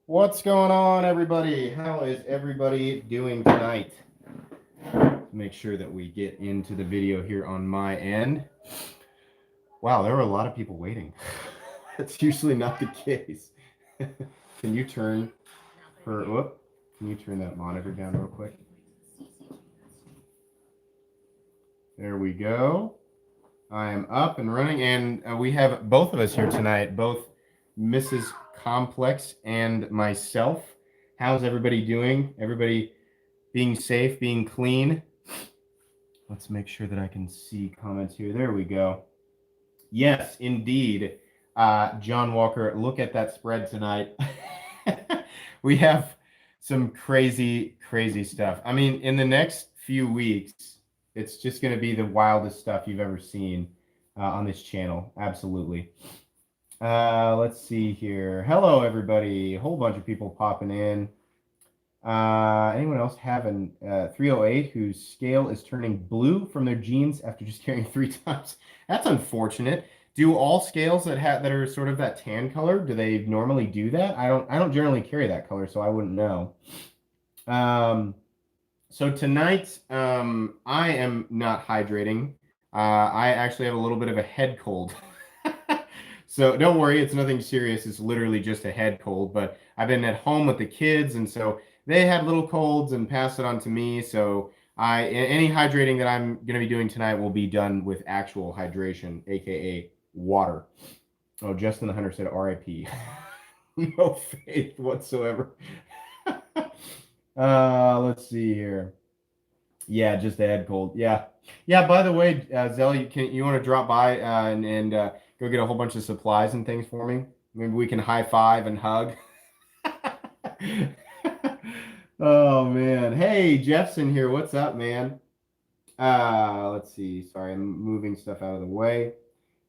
What's going on, everybody? How is everybody doing tonight? Make sure that we get into the video here on my end. Wow, there were a lot of people waiting. That's usually not the case. Can you turn Can you turn that monitor down real quick? There we go. I am up and running, and we have both of us here tonight, both Mrs. Complex and myself. How's everybody doing? Everybody being safe, being clean? Let's make sure that I can see comments here. There we go. Yes, indeed. John Walker, look at that spread tonight. We have some crazy, crazy stuff. I mean, in the next few weeks, it's just going to be the wildest stuff you've ever seen on this channel. Absolutely. Let's see here. Hello, everybody. A whole bunch of people popping in. Anyone else have an 308 whose scale is turning blue from their jeans after just carrying 3 times? That's unfortunate. Do all scales that are sort of that tan color, do they normally do that? I don't generally carry that color, so I wouldn't know. So tonight, I am not hydrating. I actually have a little bit of a head cold. So don't worry, it's nothing serious. It's literally just a head cold, but I've been at home with the kids, and so they had little colds and passed it on to me. So any hydrating that I'm going to be doing tonight will be done with actual hydration, aka water. Oh, Justin the Hunter said RIP. No faith whatsoever. Let's see here. Yeah, just a head cold. Yeah. Yeah, by the way, Zell, you want to drop by and go get a whole bunch of supplies and things for me? Maybe we can high five and hug. Oh man. Hey, Jeff's here. What's up, man? Let's see. Sorry, I'm moving stuff out of the way.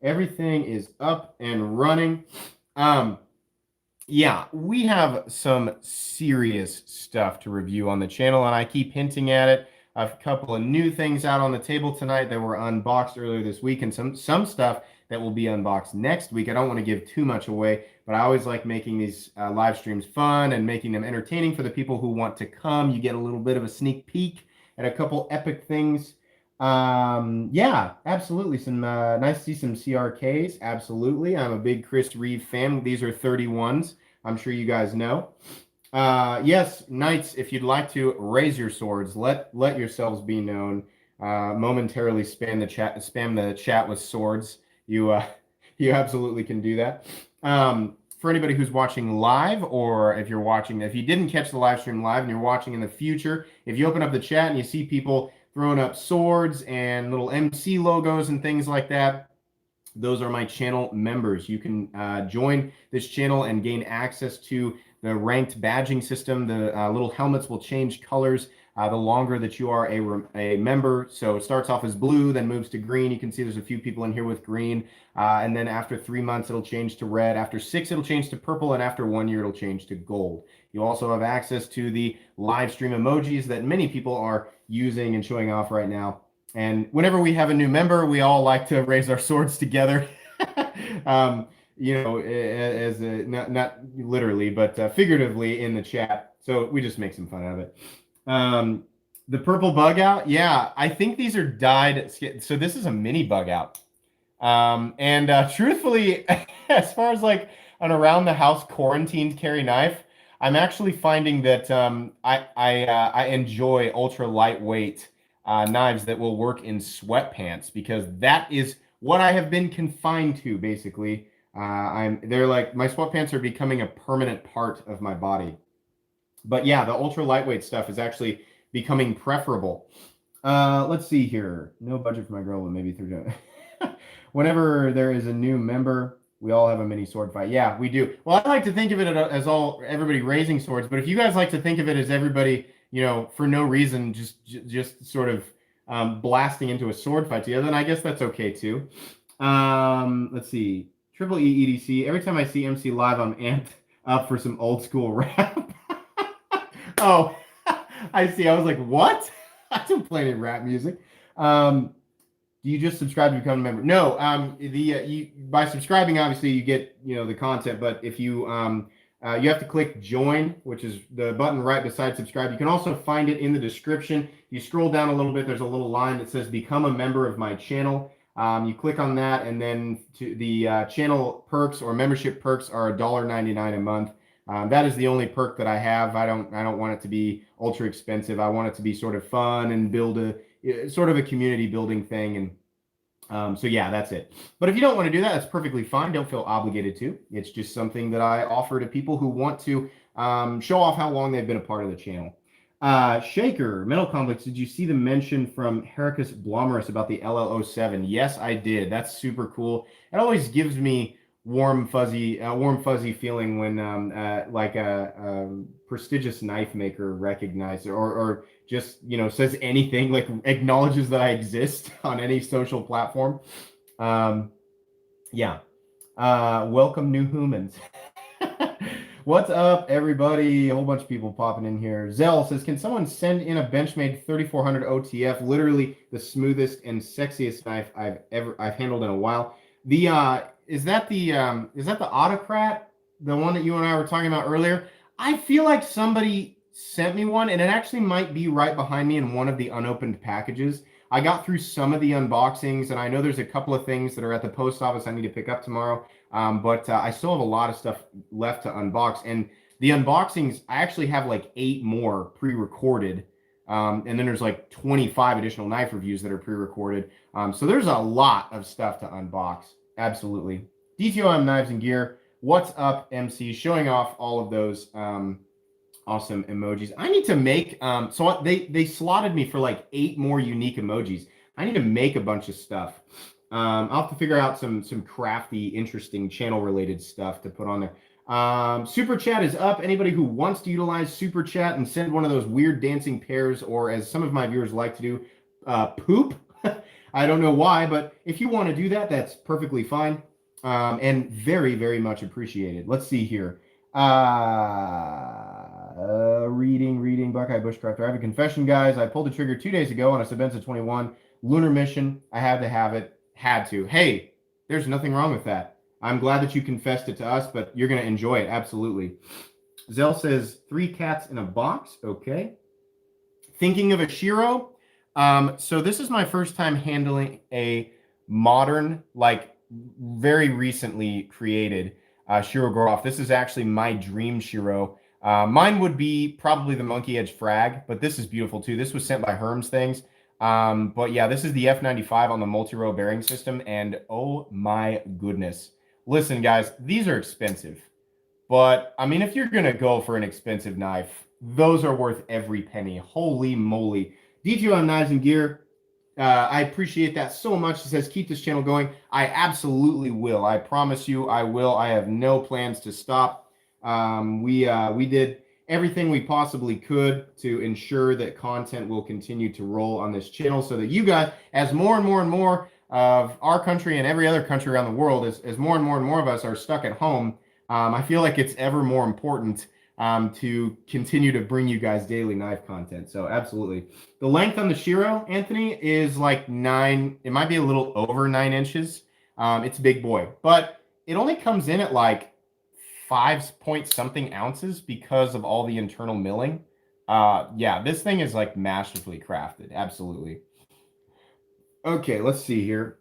Everything is up and running. Yeah, we have some serious stuff to review on the channel, and I keep hinting at it. A couple of new things out on the table tonight that were unboxed earlier this week, and some stuff that will be unboxed next week. I don't want to give too much away, but I always like making these live streams fun and making them entertaining for the people who want to come. You get a little bit of a sneak peek at a couple epic things. Yeah, absolutely. Some nice to see some CRKs. Absolutely. I'm a big Chris Reeve fan. These are 31s. I'm sure you guys know. Yes, knights, if you'd like to raise your swords, let yourselves be known. Momentarily spam the chat with swords. You you absolutely can do that. For anybody who's watching live, or if you didn't catch the live stream live and you're watching in the future, if you open up the chat and you see people throwing up swords and little MC logos and things like that, those are my channel members. You can join this channel and gain access to the ranked badging system. The little helmets will change colors the longer that you are a member. So it starts off as blue, then moves to green. You can see there's a few people in here with green. And then after 3 months, it'll change to red. After 6, it'll change to purple. And after 1 year, it'll change to gold. You also have access to the live stream emojis that many people are using and showing off right now. And whenever we have a new member, we all like to raise our swords together. As not literally, but figuratively in the chat. So we just make some fun of it. The purple bug out. Yeah, I think these are dyed. So this is a mini bug out. Truthfully, as far as like an around the house quarantined carry knife, I'm actually finding that I enjoy ultra lightweight knives that will work in sweatpants, because that is what I have been confined to basically. They're like, my sweatpants are becoming a permanent part of my body. But yeah, the ultra lightweight stuff is actually becoming preferable. Let's see here. No budget for my girl, but maybe through. Whenever there is a new member, we all have a mini sword fight. Yeah, we do. Well, I like to think of it as everybody raising swords, but if you guys like to think of it as everybody, for no reason, just sort of blasting into a sword fight together, then I guess that's okay too. Let's see. Triple E EDC. Every time I see MC live, I'm amped up for some old school rap. Oh, I see. I was like, what? I don't play any rap music. Do you just subscribe to become a member? No. By subscribing, obviously you get the content. But if you You have to click join, which is the button right beside subscribe. You can also find it in the description. You scroll down a little bit, there's a little line that says become a member of my channel. You click on that, and then to the channel perks or membership perks are $1.99 a month. That is the only perk that I have. I don't want it to be ultra expensive. I want it to be sort of fun and build a sort of a community building thing. And so yeah, that's it. But if you don't want to do that, that's perfectly fine. Don't feel obligated to. It's just something that I offer to people who want to show off how long they've been a part of the channel. Shaker, Metal Complex, did you see the mention from Heracus Blomerus about the LL07? Yes, I did. That's super cool. It always gives me warm fuzzy feeling when like a prestigious knife maker recognizes or just says anything, like acknowledges that I exist on any social platform. Yeah. Welcome, new humans. What's up, everybody? A whole bunch of people popping in here. Zell says, can someone send in a Benchmade 3400 OTF? Literally the smoothest and sexiest knife I've handled in a while. The is that the Autocrat, the one that you and I were talking about earlier? I feel like somebody sent me one, and it actually might be right behind me in one of the unopened packages. I got through some of the unboxings, and I know there's a couple of things that are at the post office I need to pick up tomorrow. But I still have a lot of stuff left to unbox. And the unboxings, I actually have like 8 more pre-recorded. And then there's like 25 additional knife reviews that are pre-recorded. So there's a lot of stuff to unbox. Absolutely. DTOM Knives and Gear. What's up, MC? Showing off all of those awesome emojis. I need to make, so they slotted me for like 8 more unique emojis. I need to make a bunch of stuff. I'll have to figure out some crafty, interesting channel-related stuff to put on there. Super Chat is up. Anybody who wants to utilize Super Chat and send one of those weird dancing pairs, or as some of my viewers like to do, poop. I don't know why, but if you want to do that, that's perfectly fine. And very, very much appreciated. Let's see here. Reading Buckeye Bushcrafter. I have a confession, guys. I pulled the trigger 2 days ago on a Sebenza 21 lunar mission. I had to have it. Had to. Hey, there's nothing wrong with that. I'm glad that you confessed it to us, but you're going to enjoy it. Absolutely. Zell says 3 cats in a box. Okay. Thinking of a Shiro. So this is my first time handling a modern, like very recently created Shiro Groff. This is actually my dream Shiro. Mine would be probably the Monkey Edge Frag, but this is beautiful too. This was sent by Herms Things. But yeah, this is the F95 on the multi-row bearing system, and oh my goodness. Listen, guys, these are expensive. But, I mean, if you're going to go for an expensive knife, those are worth every penny. Holy moly. DTO Knives and Gear, I appreciate that so much. It says, keep this channel going. I absolutely will. I promise you I will. I have no plans to stop. We did everything we possibly could to ensure that content will continue to roll on this channel so that you guys, as more and more and more of our country and every other country around the world, as more and more of us are stuck at home, I feel like it's ever more important to continue to bring you guys daily knife content. So absolutely. The length on the Shiro, Anthony, is like 9, it might be a little over 9 inches. It's a big boy, but it only comes in at like 5 point something ounces because of all the internal milling. Yeah, this thing is like masterfully crafted. Absolutely. Okay, let's see here.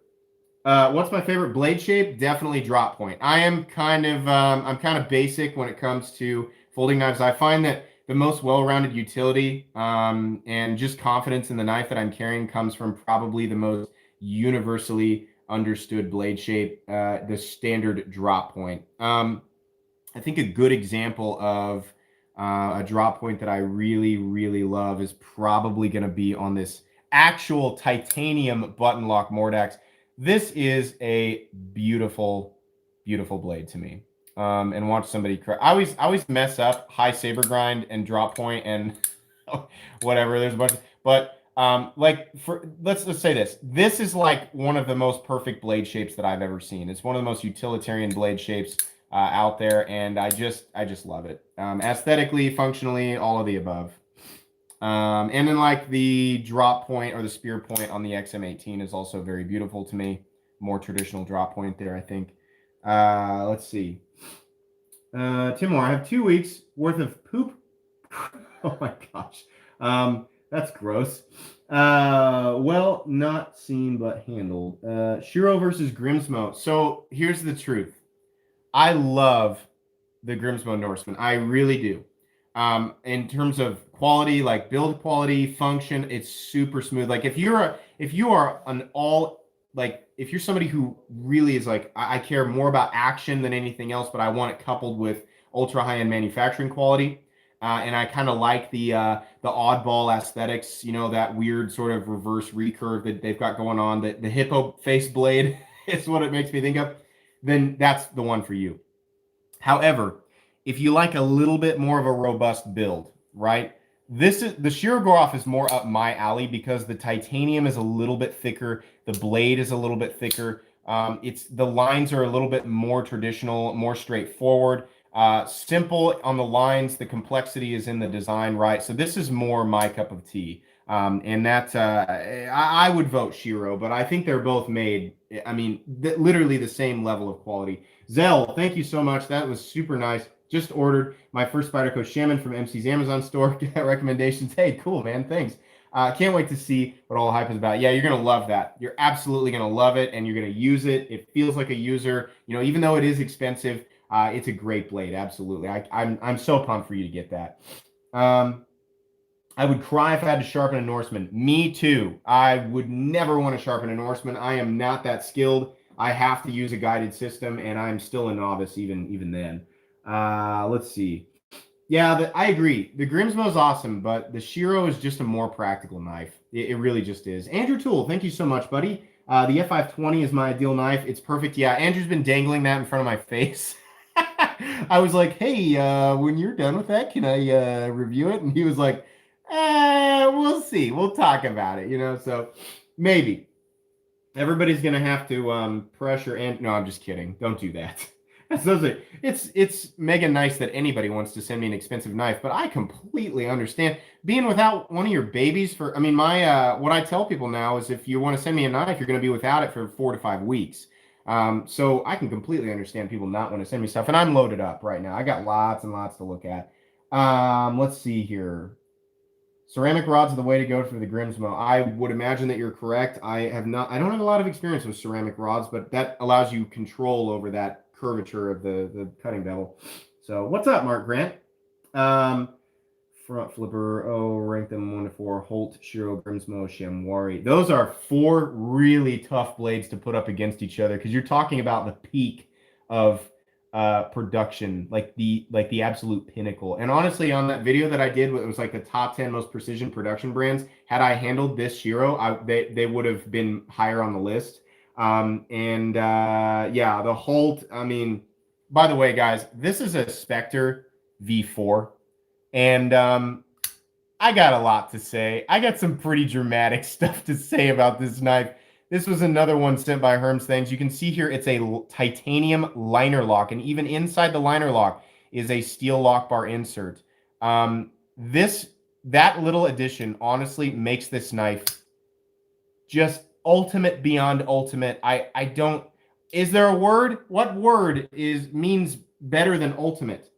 What's my favorite blade shape? Definitely drop point. I'm kind of basic when it comes to folding knives. I find that the most well-rounded utility and just confidence in the knife that I'm carrying comes from probably the most universally understood blade shape, the standard drop point. I think a good example of a drop point that I really, really love is probably going to be on this actual titanium button lock Mordax. This is a beautiful, beautiful blade to me. And watch somebody cry. I always mess up high saber grind and drop point and whatever. There's a bunch, but like let's say this. This is like one of the most perfect blade shapes that I've ever seen. It's one of the most utilitarian blade shapes out there, and I just love it. Aesthetically, functionally, all of the above. And then like the drop point or the spear point on the XM18 is also very beautiful to me. More traditional drop point there, I think. Let's see. Timor, I have 2 weeks worth of poop. Oh my gosh. That's gross. Well, not seen but handled. Shiro versus Grimsmo. So here's the truth. I love the Grimsmo Norseman. I really do. In terms of quality, like build quality, function, it's super smooth. Like if you are an all like if you're somebody who really is like I care more about action than anything else, but I want it coupled with ultra high end manufacturing quality. And I kind of like the oddball aesthetics, you know, that weird sort of reverse recurve that they've got going on. The hippo face blade is what it makes me think of. Then that's the one for you. However, if you like a little bit more of a robust build, right? This is the Shirogorov is more up my alley because the titanium is a little bit thicker, the blade is a little bit thicker. It's the lines are a little bit more traditional, more straightforward. Simple on the lines, the complexity is in the design, right? So this is more my cup of tea. And that I would vote Shiro, but I think they're both made. I mean, literally the same level of quality. Zell, thank you so much. That was super nice. Just ordered my first Spyderco Shaman from MC's Amazon store. Recommendations. Hey, cool, man. Thanks. Can't wait to see what all the hype is about. Yeah, you're going to love that. You're absolutely going to love it, and you're going to use it. It feels like a user. You know, even though it is expensive, it's a great blade. Absolutely. I'm so pumped for you to get that. I would cry if I had to sharpen a Norseman. Me too. I would never want to sharpen a Norseman. I am not that skilled. I have to use a guided system, and I'm still a novice even then. Let's see. Yeah, I agree. The Grimsmo is awesome, but the Shiro is just a more practical knife. It really just is. Andrew Toole, thank you so much, buddy. The F520 is my ideal knife. It's perfect. Yeah, Andrew's been dangling that in front of my face. I was like, hey, when you're done with that, can I review it? And he was like, we'll see. We'll talk about it, you know? So maybe. Everybody's going to have to pressure and no, I'm just kidding. Don't do that. It's mega nice that anybody wants to send me an expensive knife, but I completely understand being without one of your babies for, I mean, my, what I tell people now is if you want to send me a knife, you're going to be without it for 4 to 5 weeks. So I can completely understand people not want to send me stuff, and I'm loaded up right now. I got lots and lots to look at. Let's see here. Ceramic rods are the way to go for the Grimsmo. I would imagine that you're correct. I don't have a lot of experience with ceramic rods, but that allows you control over that curvature of the cutting bevel. So what's up, Mark Grant? Front flipper. Oh, rank them 1 to 4. Holt, Shiro, Grimsmo, Shamwari. Those are 4 really tough blades to put up against each other because you're talking about the peak of production, like the absolute pinnacle. And honestly, on that video that I did, it was like the top 10 most precision production brands. Had I handled this Shiro, they would have been higher on the list. Yeah, the Holt. I mean, by the way, guys, this is a Spectre V4, and I got a lot to say. I got some pretty dramatic stuff to say about this knife. This was another one sent by Herms Things. You can see here it's a titanium liner lock, and even inside the liner lock is a steel lock bar insert. That little addition honestly makes this knife just ultimate beyond ultimate. I don't. Is there a word? What word means better than ultimate?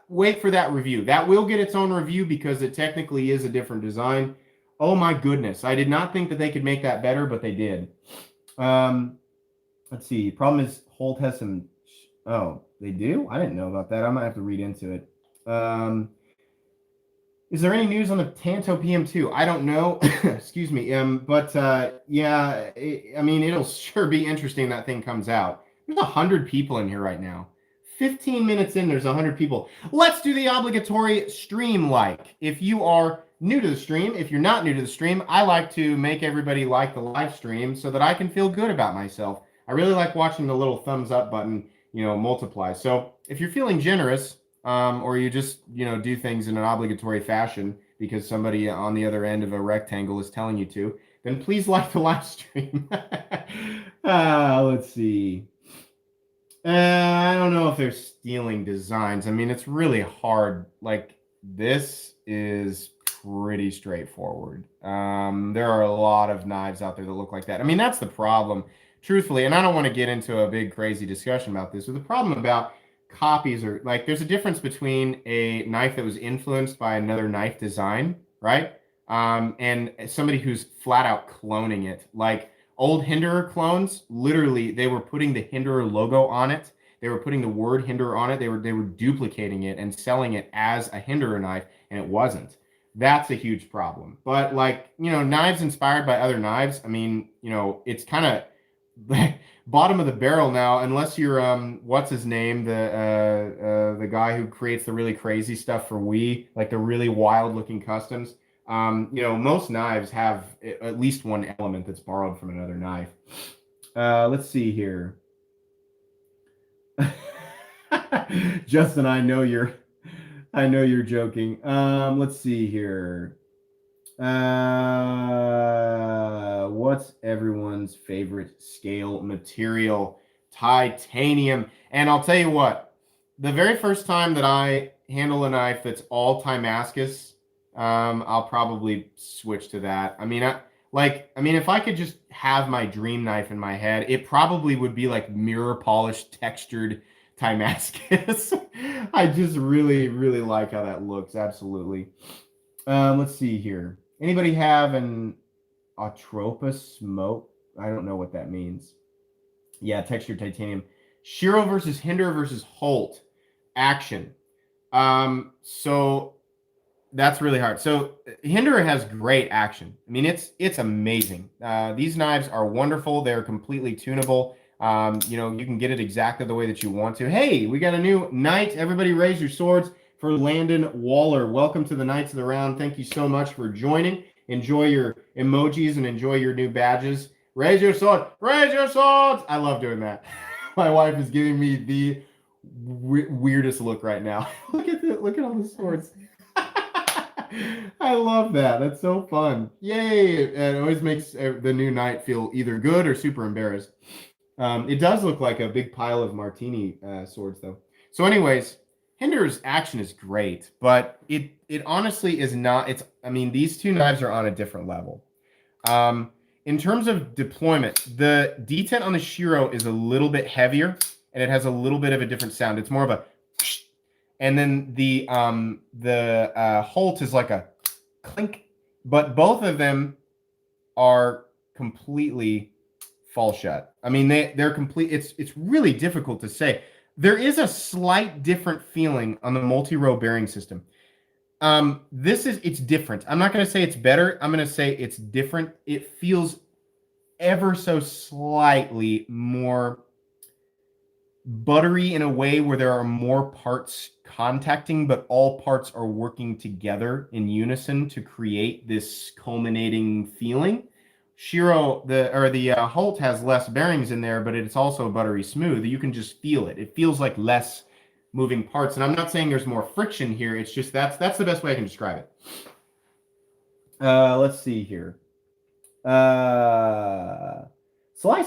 Wait for that review. That will get its own review because it technically is a different design. Oh my goodness. I did not think that they could make that better, but they did. Let's see. Problem is Holt has some... Oh, they do? I didn't know about that. I might have to read into it. Is there any news on the Tanto PM2? I don't know. Excuse me. Yeah, I mean, it'll sure be interesting that thing comes out. There's 100 people in here right now. 15 minutes in, there's 100 people. Let's do the obligatory stream like. If you are new to the stream, if you're not new to the stream, I like to make everybody like the live stream so that I can feel good about myself. I really like watching the little thumbs up button, multiply. So if you're feeling generous, or you just, do things in an obligatory fashion because somebody on the other end of a rectangle is telling you to, then please like the live stream. Let's see. I don't know if they're stealing designs. I mean, it's really hard. Like, this is pretty straightforward. There are a lot of knives out there that look like that. I mean, that's the problem, truthfully. And I don't want to get into a big, crazy discussion about this, but the problem about copies or like there's a difference between a knife that was influenced by another knife design, right? And somebody who's flat out cloning it. Like old Hinderer clones, literally they were putting the Hinderer logo on it. They were putting the word Hinderer on it. They were duplicating it and selling it as a Hinderer knife, and it wasn't. That's a huge problem. But like, knives inspired by other knives, I mean, it's kind of bottom of the barrel now, unless you're what's his name, the guy who creates the really crazy stuff for Wii, like the really wild looking customs. Most knives have at least one element that's borrowed from another knife. Let's see here. Justin, I know you're joking. Let's see here. What's everyone's favorite scale material? Titanium. And I'll tell you what, the very first time that I handle a knife that's all Timascus, I'll probably switch to that. I mean, if I could just have my dream knife in my head, it probably would be like mirror polished, textured Timascus. I just really, really like how that looks. Absolutely. Let's see here. Anybody have an Atropos smoke? I don't know what that means. Yeah, textured titanium. Shiro versus Hinderer versus Holt. Action. So that's really hard. So Hinderer has great action. I mean, it's amazing. These knives are wonderful. They're completely tunable. You can get it exactly the way that you want to. Hey, we got a new knight. Everybody raise your swords for Landon Waller. Welcome to the Knights of the Round. Thank you so much for joining. Enjoy your emojis and enjoy your new badges. Raise your sword. Raise your swords. I love doing that. My wife is giving me the weirdest look right now. Look at all the swords. I love that. That's so fun. Yay. It always makes the new knight feel either good or super embarrassed. It does look like a big pile of martini swords, though. So anyways, Hinderer's action is great, but it honestly is not. These two knives are on a different level. In terms of deployment, the detent on the Shiro is a little bit heavier, and it has a little bit of a different sound. It's more of a, and then the Holt is like a clink, but both of them are completely fall shut. I mean, they're complete. It's really difficult to say. There is a slight different feeling on the multi-row bearing system. It's different. I'm not going to say it's better. I'm going to say it's different. It feels ever so slightly more buttery in a way where there are more parts contacting, but all parts are working together in unison to create this culminating feeling. Shiro, the Holt has less bearings in there, but it's also buttery smooth. You can just feel it. It feels like less moving parts. And I'm not saying there's more friction here. It's just that's the best way I can describe it. Let's see here. Slicey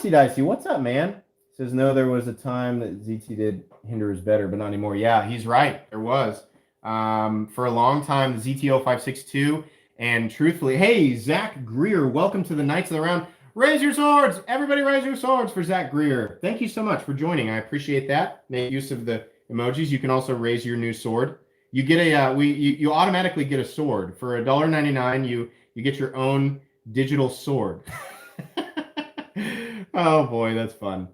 Dicey, what's up, man? Says, no, there was a time that ZT did Hinderers better, but not anymore. Yeah, he's right. There was. For a long time, the ZT0562. And truthfully, hey, Zach Greer, welcome to the Knights of the Round. Raise your swords. Everybody raise your swords for Zach Greer. Thank you so much for joining. I appreciate that. Make use of the emojis. You can also raise your new sword. You get you automatically get a sword. For $1.99, you get your own digital sword. Oh boy, that's fun.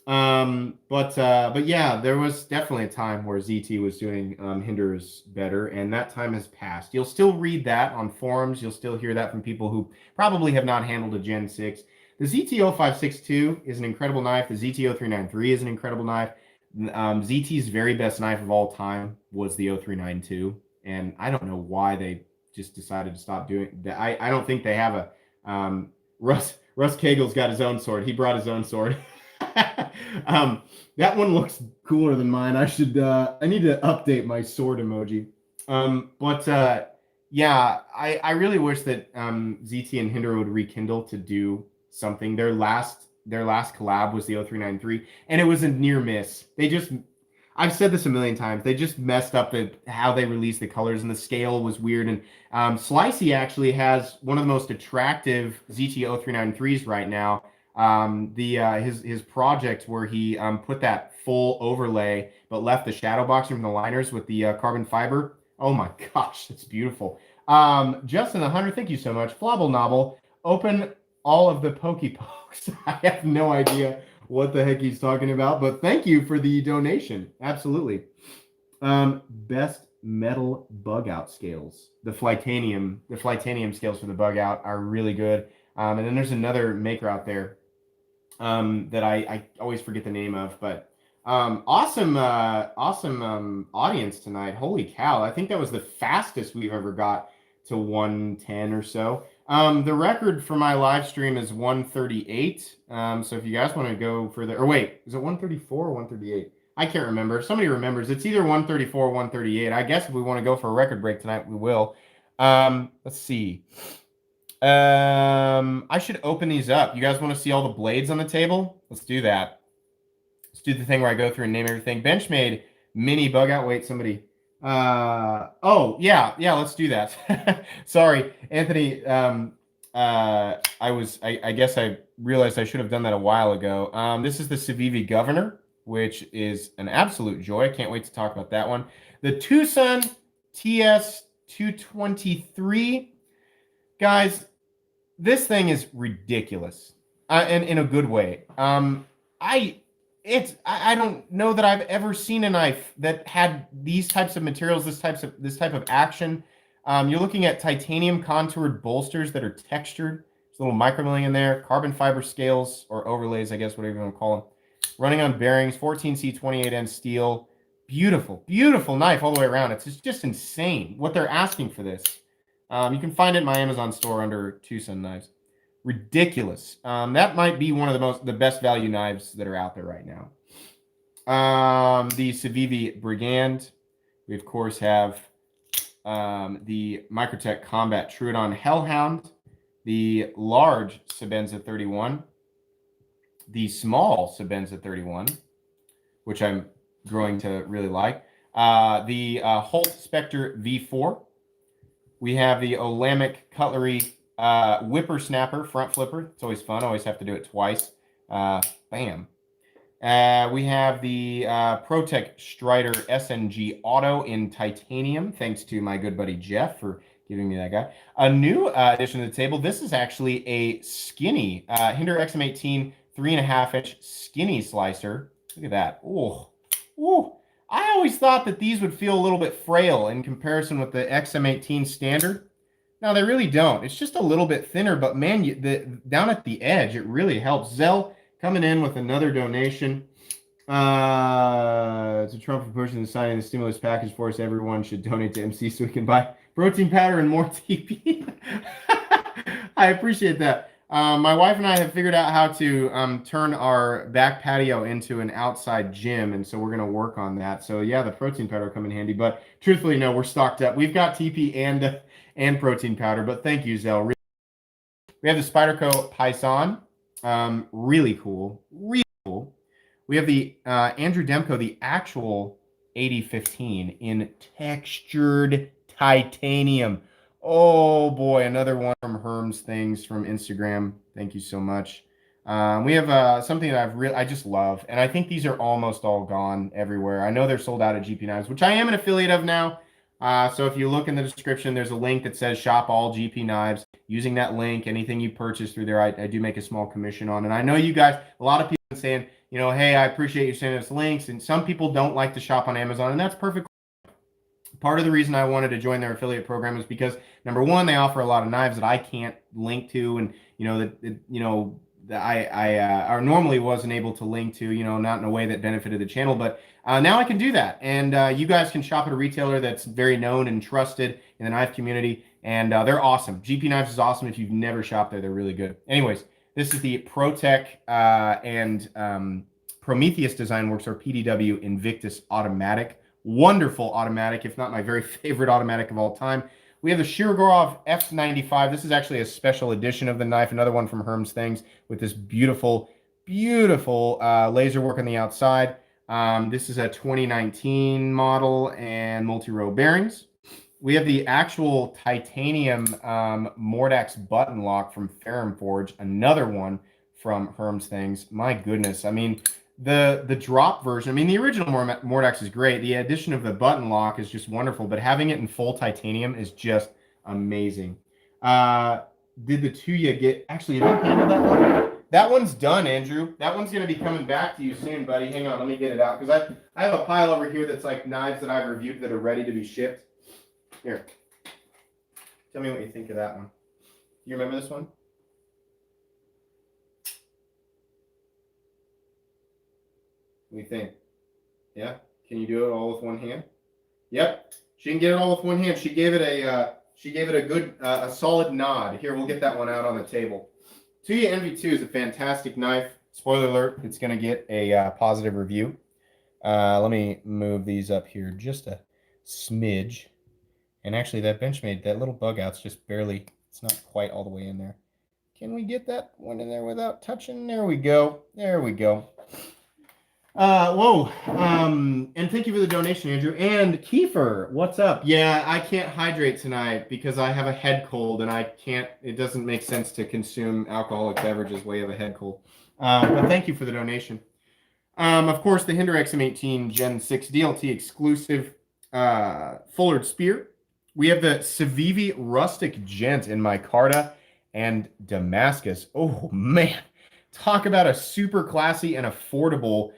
But yeah, there was definitely a time where ZT was doing Hinderers better, and that time has passed. You'll still read that on forums. You'll still hear that from people who probably have not handled a Gen 6. The ZT0562 is an incredible knife. The ZT0393 is an incredible knife. ZT's very best knife of all time was the 0392, and I don't know why they just decided to stop doing that. I don't think they have a Russ Cagel's got his own sword. He brought his own sword. That one looks cooler than mine. I need to update my sword emoji. Yeah, I really wish that ZT and Hinderer would rekindle to do something. Their last collab was the 0393, and it was a near miss. I've said this a million times. They just messed up how they released the colors, and the scale was weird. And Slicey actually has one of the most attractive ZT 0393s right now. His project where he put that full overlay, but left the shadow boxing from the liners with the carbon fiber. Oh my gosh, that's beautiful. Justin the Hunter, thank you so much. Flobble Nobble, open all of the Pokey Pokes. I have no idea what the heck he's talking about, but thank you for the donation. Absolutely. Best metal bug out scales. The Flytanium scales for the bug out are really good. And then there's another maker out there that I always forget the name of, but awesome audience tonight. Holy cow. I think that was the fastest we've ever got to 110 or so. The record for my live stream is 138. So if you guys want to go further, or wait, is it 134 or 138? I can't remember. If somebody remembers, it's either 134 or 138. I guess if we want to go for a record break tonight, we will. Let's see. I should open these up. You guys want to see all the blades on the table? Let's do that. Let's do the thing where I go through and name everything. Benchmade mini bug out. Wait, somebody. Oh yeah, let's do that. Sorry, Anthony. I guess I realized I should have done that a while ago. This is the Civivi Governor, which is an absolute joy. I can't wait to talk about that one. The Tucson TS223. Guys, this thing is ridiculous, and in a good way. I don't know that I've ever seen a knife that had these types of materials, this type of action. You're looking at titanium contoured bolsters that are textured. There's a little micromilling in there, carbon fiber scales or overlays, I guess, whatever you want to call them. Running on bearings, 14C 28N steel. Beautiful, beautiful knife all the way around. It's just insane what they're asking for this. You can find it in my Amazon store under Tucson knives. Ridiculous. That might be one of the best value knives that are out there right now. The Civivi Brigand. We of course have the Microtech Combat Trudon Hellhound, the large Sebenza 31, the small Sebenza 31, which I'm growing to really like. The Holt Spectre V4. We have the Olamic Cutlery Whippersnapper front flipper. It's always fun. I always have to do it twice. Bam. We have the ProTech Strider SNG Auto in titanium. Thanks to my good buddy Jeff for giving me that guy. A new addition to the table. This is actually a skinny Hinderer XM18 3.5-inch skinny slicer. Look at that. Oh, ooh. I always thought that these would feel a little bit frail in comparison with the XM18 standard. No, they really don't. It's just a little bit thinner, but man, down at the edge, it really helps. Zell coming in with another donation. It's a Trump for pushing the signing the stimulus package for us. Everyone should donate to MC so we can buy protein powder and more TP. I appreciate that. My wife and I have figured out how to turn our back patio into an outside gym, and so we're going to work on that. So yeah, the protein powder will come in handy, but truthfully, no, we're stocked up. We've got TP and protein powder, but thank you, Zell. We have the Spyderco Python, really cool, really cool. We have the Andrew Demko, the actual 8015 in textured titanium. Oh boy, another one from Herm's Things from Instagram. Thank you so much. We have something that I just love, and I think these are almost all gone everywhere. I know they're sold out at GP Knives, which I am an affiliate of now. So if you look in the description, there's a link that says shop all GP Knives. Using that link, anything you purchase through there, I do make a small commission on. And I know you guys, a lot of people are saying, you know, hey, I appreciate you sending us links, and some people don't like to shop on Amazon, and that's perfect. Part of the reason I wanted to join their affiliate program is because, number one, they offer a lot of knives that I can't link to, and that I normally wasn't able to link to, not in a way that benefited the channel, but now I can do that. And you guys can shop at a retailer that's very known and trusted in the knife community, and they're awesome. GP Knives is awesome. If you've never shopped there, they're really good. Anyways, this is the ProTech and Prometheus Design Works, or PDW Invictus Automatic. Wonderful automatic, if not my very favorite automatic of all time. We have the Shirogorov F95. This is actually a special edition of the knife, another one from Herm's Things, with this beautiful, beautiful laser work on the outside. This is a 2019 model and multi-row bearings. We have the actual titanium Mordax button lock from Ferrum Forge, another one from Herm's Things. My goodness, I mean, the drop version, I mean, the original Mordax is great. The addition of the button lock is just wonderful, but having it in full titanium is just amazing. Uh, did the Tuya get, actually, have you handled that one? That one's done, Andrew. That one's going to be coming back to you soon, buddy. Hang on, let me get it out, because I have a pile over here that's like knives that I've reviewed that are ready to be shipped. Here. Tell me what you think of that one. You remember this one? What do you think? Yeah? Can you do it all with one hand? Yep. She can get it all with one hand. She gave it a good, a solid nod. Here, we'll get that one out on the table. Tuya Envy 2 is a fantastic knife. Spoiler alert, it's going to get a positive review. Let me move these up here just a smidge. And actually, that Benchmade, that little bug out's just barely, it's not quite all the way in there. Can we get that one in there without touching? There we go. There we go. Whoa. And thank you for the donation, Andrew. And Kiefer, what's up? Yeah, I can't hydrate tonight because I have a head cold and I can't, it doesn't make sense to consume alcoholic beverages while you have a head cold. But thank you for the donation. Of course, the Hinderer XM18 Gen 6 DLT exclusive Fullard Spear. We have the Civivi Rustic Gent in micarta and Damascus. Oh, man. Talk about a super classy and affordable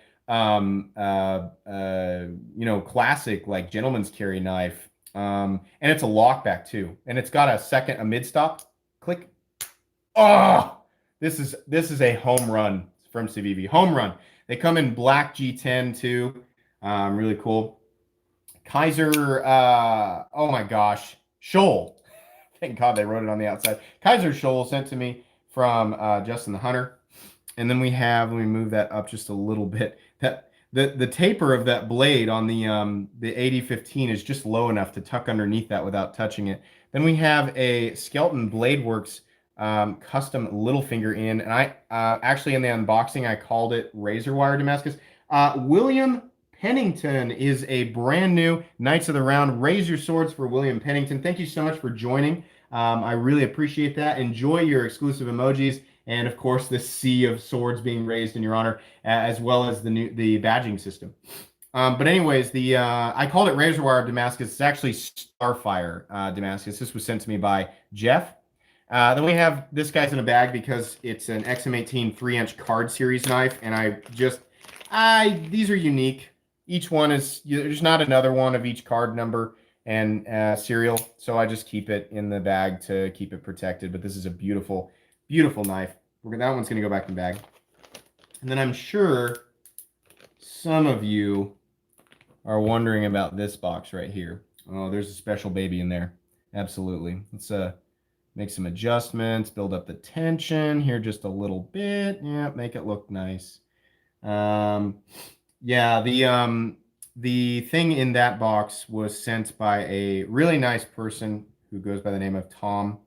classic like gentleman's carry knife. And it's a lockback too. And it's got a mid-stop click. Oh, this is a home run from Civivi. Home run. They come in black G10 too. Really cool. Kaiser, oh my gosh, Scholl. Thank God they wrote it on the outside. Kaiser Scholl sent to me from Justin the Hunter. And then we have, let me move that up just a little bit. That the taper of that blade on the AD15 is just low enough to tuck underneath that without touching it. Then we have a Skelton Blade Works custom little finger in, and I actually in the unboxing I called it razor wire Damascus. William Pennington is a brand new Knights of the Round. Raise your swords for William Pennington. Thank you so much for joining. I really appreciate that. Enjoy your exclusive emojis. And of course, the sea of swords being raised in your honor, as well as the badging system. But anyways, I called it Razor Wire Damascus. It's actually Starfire Damascus. This was sent to me by Jeff. Then we have this guy's in a bag because it's an XM18 3-inch card series knife, and these are unique. Each one is, there's not another one of each card number and serial, so I just keep it in the bag to keep it protected. But this is a beautiful, beautiful knife. That one's going to go back in the bag. And then I'm sure some of you are wondering about this box right here. Oh, there's a special baby in there. Absolutely. Let's make some adjustments, build up the tension here just a little bit. Yeah, make it look nice. Yeah, the thing in that box was sent by a really nice person who goes by the name of Tom.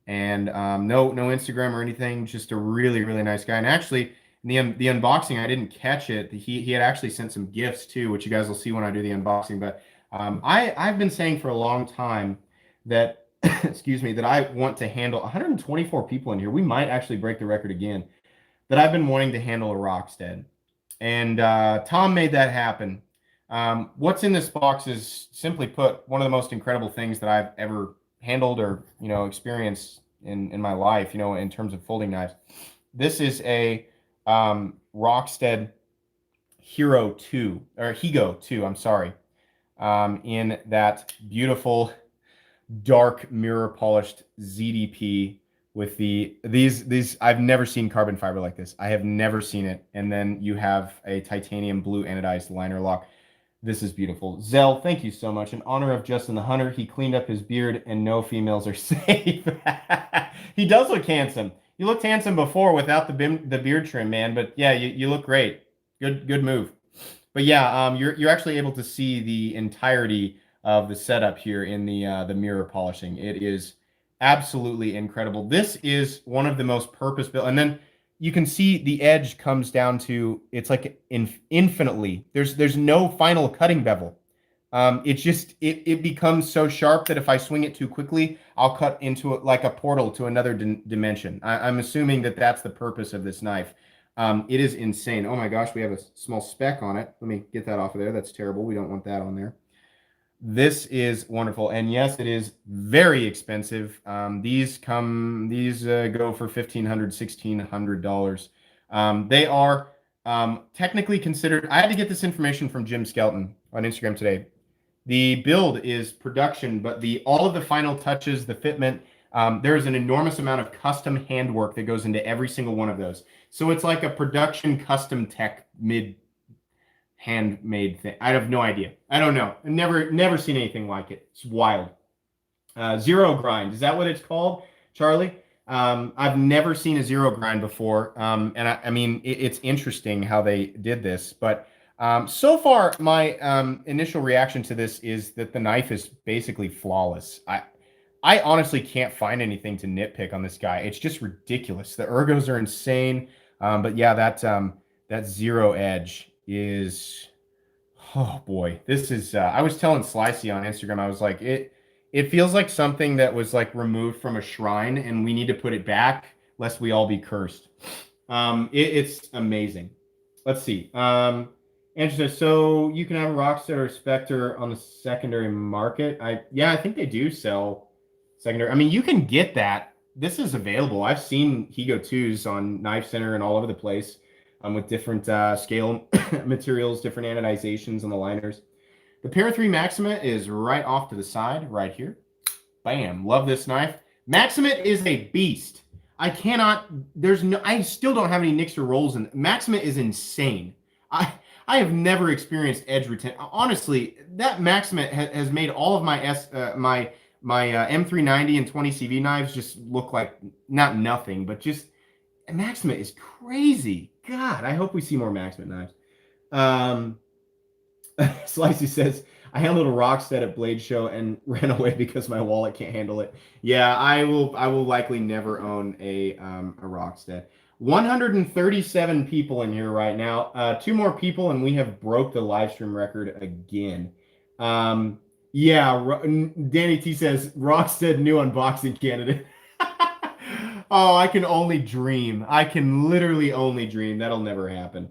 And no Instagram or anything, just a really, really nice guy. And actually, in the unboxing, I didn't catch it. He had actually sent some gifts too, which you guys will see when I do the unboxing. But I've been saying for a long time that, excuse me, that I want to handle 124 people in here. We might actually break the record again. That I've been wanting to handle a Rockstead. And Tom made that happen. What's in this box is, simply put, one of the most incredible things that I've ever handled or experienced in my life, in terms of folding knives. This is a Rockstead Hero 2 or Higo 2, I'm sorry, in that beautiful dark mirror polished ZDP with these I've never seen carbon fiber like this. I have never seen it. And then you have a titanium blue anodized liner lock. This is beautiful. Zell, thank you so much. In honor of Justin the Hunter, he cleaned up his beard and no females are safe. He does look handsome. You looked handsome before without the beard trim, man. But yeah, you look great. Good move. But yeah, you're actually able to see the entirety of the setup here in the mirror polishing. It is absolutely incredible. This is one of the most purpose-built. And then you can see the edge comes down to, it's like infinitely. There's no final cutting bevel. It becomes so sharp that if I swing it too quickly, I'll cut into it like a portal to another dimension. I'm assuming that that's the purpose of this knife. It is insane. Oh my gosh, we have a small speck on it. Let me get that off of there. That's terrible. We don't want that on there. This is wonderful, and yes, it is very expensive. These go for $1,500, $1,600. They are technically considered. I had to get this information from Jim Skelton on Instagram today. The build is production, but the all of the final touches, the fitment, there is an enormous amount of custom handwork that goes into every single one of those. So it's like a production custom tech mid handmade thing. I have no idea. I don't know. I've never seen anything like it. It's wild. Zero grind. Is that what it's called, Charlie? I've never seen a zero grind before. And I mean, it's interesting how they did this, but so far my initial reaction to this is that the knife is basically flawless. I honestly can't find anything to nitpick on this guy. It's just ridiculous. The ergos are insane. But yeah, that zero edge is, oh boy, this is I was telling Slicey on Instagram, I was like, it feels like something that was like removed from a shrine and we need to put it back lest we all be cursed. It's amazing. Let's see. Andrew says, so you can have a Rockstead or a Spectre on the secondary market. I think they do sell secondary. I mean, you can get that. This is available. I've seen Higo 2s on Knife Center and all over the place. With different scale materials, different anodizations on the liners. The Para 3 Maximate is right off to the side, right here. Bam. Love this knife. Maximate is a beast. I still don't have any nicks or rolls in. Maximate is insane. I have never experienced edge retention. Honestly, that Maximate has made all of my M390 and 20 CV knives just look like not nothing, but just Maximate is crazy. God, I hope we see more Maximate knives. Slicey says, I handled a Rockstead at Blade Show and ran away because my wallet can't handle it. Yeah, I will likely never own a Rockstead. 137 people in here right now. 2 more people and we have broke the live stream record again. Yeah, Danny T says, Rockstead new unboxing candidate. Oh, I can only dream. I can literally only dream. That'll never happen.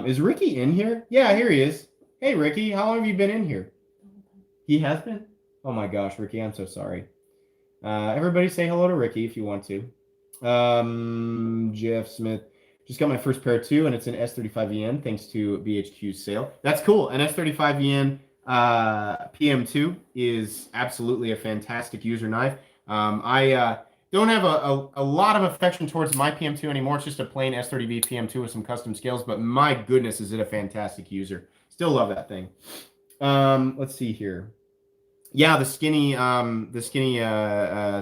Is Ricky in here? Yeah, here he is. Hey, Ricky, how long have you been in here? He has been? Oh my gosh, Ricky, I'm so sorry. Everybody say hello to Ricky if you want to. Jeff Smith. Just got my first pair too, and it's an S35EN thanks to BHQ's sale. That's cool. An S35EN PM2 is absolutely a fantastic user knife. I don't have a lot of affection towards my PM2 anymore. It's just a plain S30V PM2 with some custom scales, but my goodness, is it a fantastic user. Still love that thing. Let's see here. Yeah, the skinny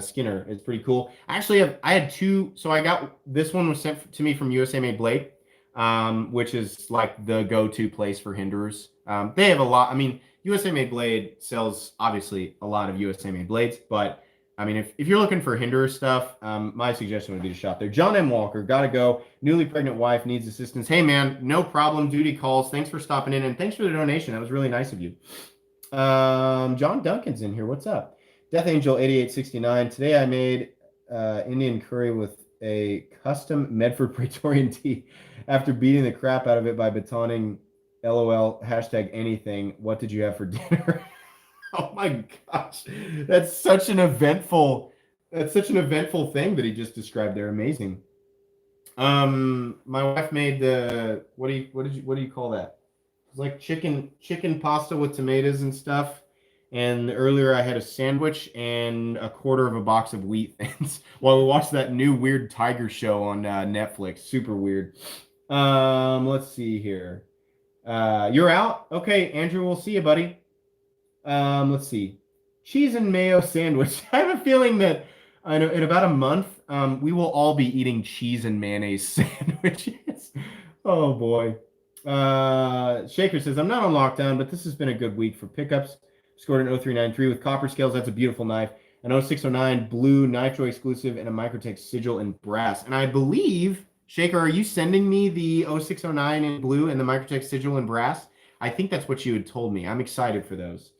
Skinner is pretty cool. Actually, I had 2. So I got this one was sent to me from USA Made Blade, which is like the go-to place for Hinderers. They have a lot. I mean, USA Made Blade sells obviously a lot of USA Made blades, but I mean, if you're looking for Hinderer stuff, my suggestion would be to shop there. John M. Walker, gotta go. Newly pregnant wife needs assistance. Hey, man, no problem. Duty calls. Thanks for stopping in, and thanks for the donation. That was really nice of you. John Duncan's in here. What's up? Death Angel 8869. Today I made Indian curry with a custom Medford Praetorian tea after beating the crap out of it by batoning LOL hashtag anything. What did you have for dinner? Oh my gosh, that's such an eventful thing that he just described there. Amazing. My wife made the what do you call that? It's like chicken pasta with tomatoes and stuff. And earlier I had a sandwich and a quarter of a box of wheat thins while we watched that new weird tiger show on Netflix. Super weird. Let's see here. You're out? Okay, Andrew, we'll see you, buddy. Let's see. Cheese and mayo sandwich. I have a feeling that in about a month, we will all be eating cheese and mayonnaise sandwiches. Oh boy. Shaker says, I'm not on lockdown, but this has been a good week for pickups. Scored an 0393 with copper scales. That's a beautiful knife. An 0609 blue Nitro exclusive and a Microtech sigil in brass. And I believe, Shaker, are you sending me the 0609 in blue and the Microtech sigil in brass? I think that's what you had told me. I'm excited for those.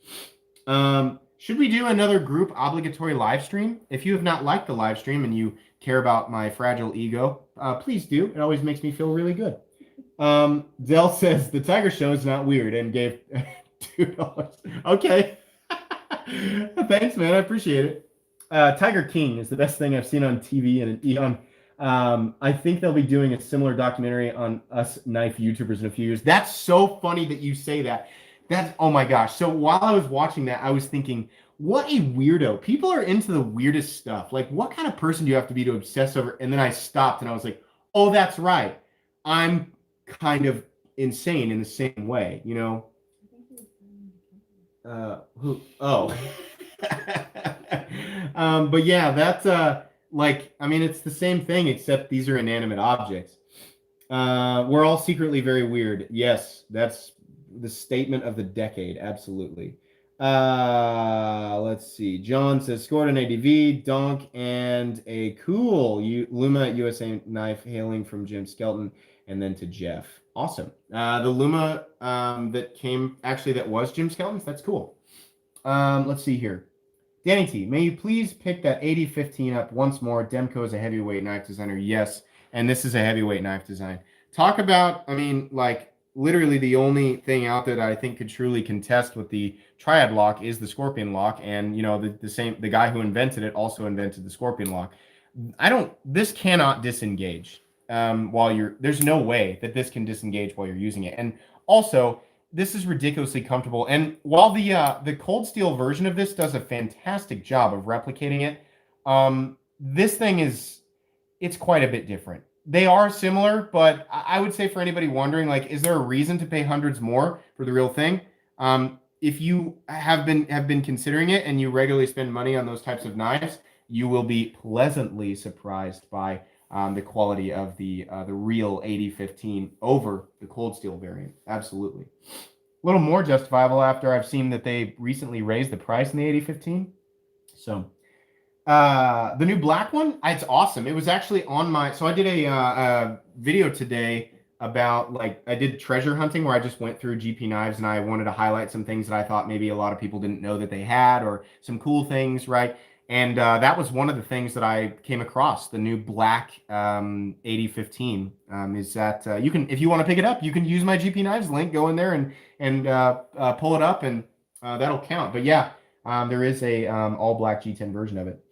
Should we do another group obligatory live stream? If you have not liked the live stream and you care about my fragile ego, please do. It always makes me feel really good. Dell says the Tiger Show is not weird and gave $2. Okay. Thanks, man. I appreciate it. Tiger King is the best thing I've seen on TV and an Eon. I think they'll be doing a similar documentary on us knife YouTubers in a few years. That's so funny that you say that. That's, oh my gosh. So while I was watching that, I was thinking, what a weirdo. People are into the weirdest stuff. Like, what kind of person do you have to be to obsess over? And then I stopped and I was like, oh, that's right. I'm kind of insane in the same way, you know? Who? Oh. But yeah, that's like, I mean, it's the same thing, except these are inanimate objects. We're all secretly very weird. Yes, that's the statement of the decade. Absolutely. Let's see. John says scored an ADV, donk, and a cool Luma USA knife hailing from Jim Skelton, and then to Jeff. Awesome. The Luma that came, actually, that was Jim Skelton's. That's cool. Let's see here. Danny T, may you please pick that 8015 up once more? Demko is a heavyweight knife designer. Yes, and this is a heavyweight knife design. Talk about, I mean, like, literally the only thing out there that I think could truly contest with the triad lock is the Scorpion lock, and you know the guy who invented it also invented the Scorpion lock. This cannot disengage there's no way that this can disengage while you're using it, and also this is ridiculously comfortable. And while the cold steel version of this does a fantastic job of replicating it, this thing it's quite a bit different. They are similar, but I would say for anybody wondering, like, is there a reason to pay hundreds more for the real thing? If you have been considering it and you regularly spend money on those types of knives, you will be pleasantly surprised by the quality of the real 8015 over the cold steel variant. Absolutely. A little more justifiable after I've seen that they recently raised the price in the 8015. So the new black one, it's awesome. It was actually on so I did a video today about, like, I did treasure hunting where I just went through GP knives and I wanted to highlight some things that I thought maybe a lot of people didn't know that they had, or some cool things, right? And that was one of the things that I came across. The new black 8015 is that you can, if you want to pick it up, you can use my GP Knives link. Go in there and pull it up, and that'll count. But yeah, there is a all black G10 version of it.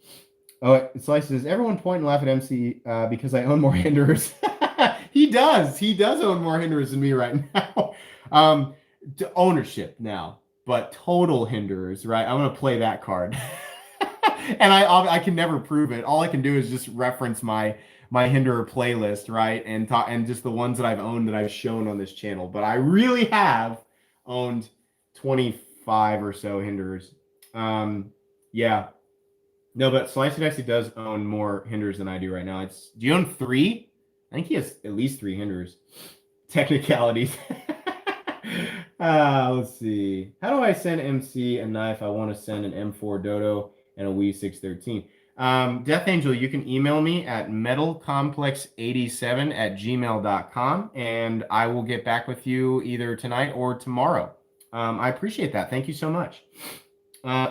Oh, Slice says, everyone point and laugh at MC because I own more Hinderers. He does own more Hinderers than me right now. Ownership now, but total Hinderers, right? I'm gonna play that card. And I can never prove it. All I can do is just reference my Hinderer playlist, right? And just the ones that I've owned that I've shown on this channel. But I really have owned 25 or so Hinderers. Yeah. No, but Slicey Dicey does own more Hinderers than I do right now. Do you own 3? I think he has at least 3 Hinderers. Technicalities. Let's see. How do I send MC a knife? I want to send an M4 Dodo and a Wii 613. Death Angel, you can email me at metalcomplex87@gmail.com, and I will get back with you either tonight or tomorrow. I appreciate that. Thank you so much.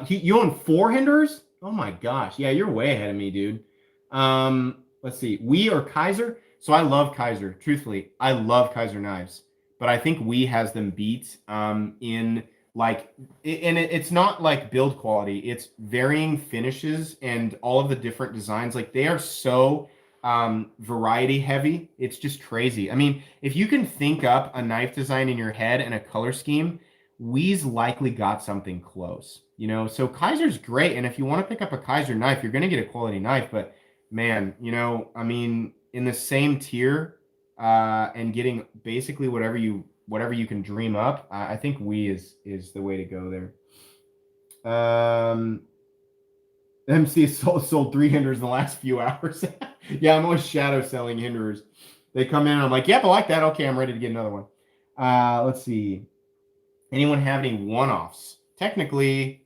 You own 4 Hinderers? Oh my gosh. Yeah, you're way ahead of me, dude. Let's see. Wii or Kaiser? So I love Kaiser. Truthfully, I love Kaiser knives. But I think Wii has them beat in, like, and it's not like build quality. It's varying finishes and all of the different designs. Like, they are so variety heavy. It's just crazy. I mean, if you can think up a knife design in your head and a color scheme, Wii's likely got something close, you know? So Kaiser's great. And if you want to pick up a Kaiser knife, you're going to get a quality knife. But man, you know, I mean, in the same tier, and getting basically whatever you can dream up, I think Wii is the way to go there. MC has sold 3 Hinderers in the last few hours. Yeah, I'm always shadow selling Hinderers. They come in and I'm like, yep, I like that. Okay, I'm ready to get another one. Let's see. Anyone have any one-offs? Technically,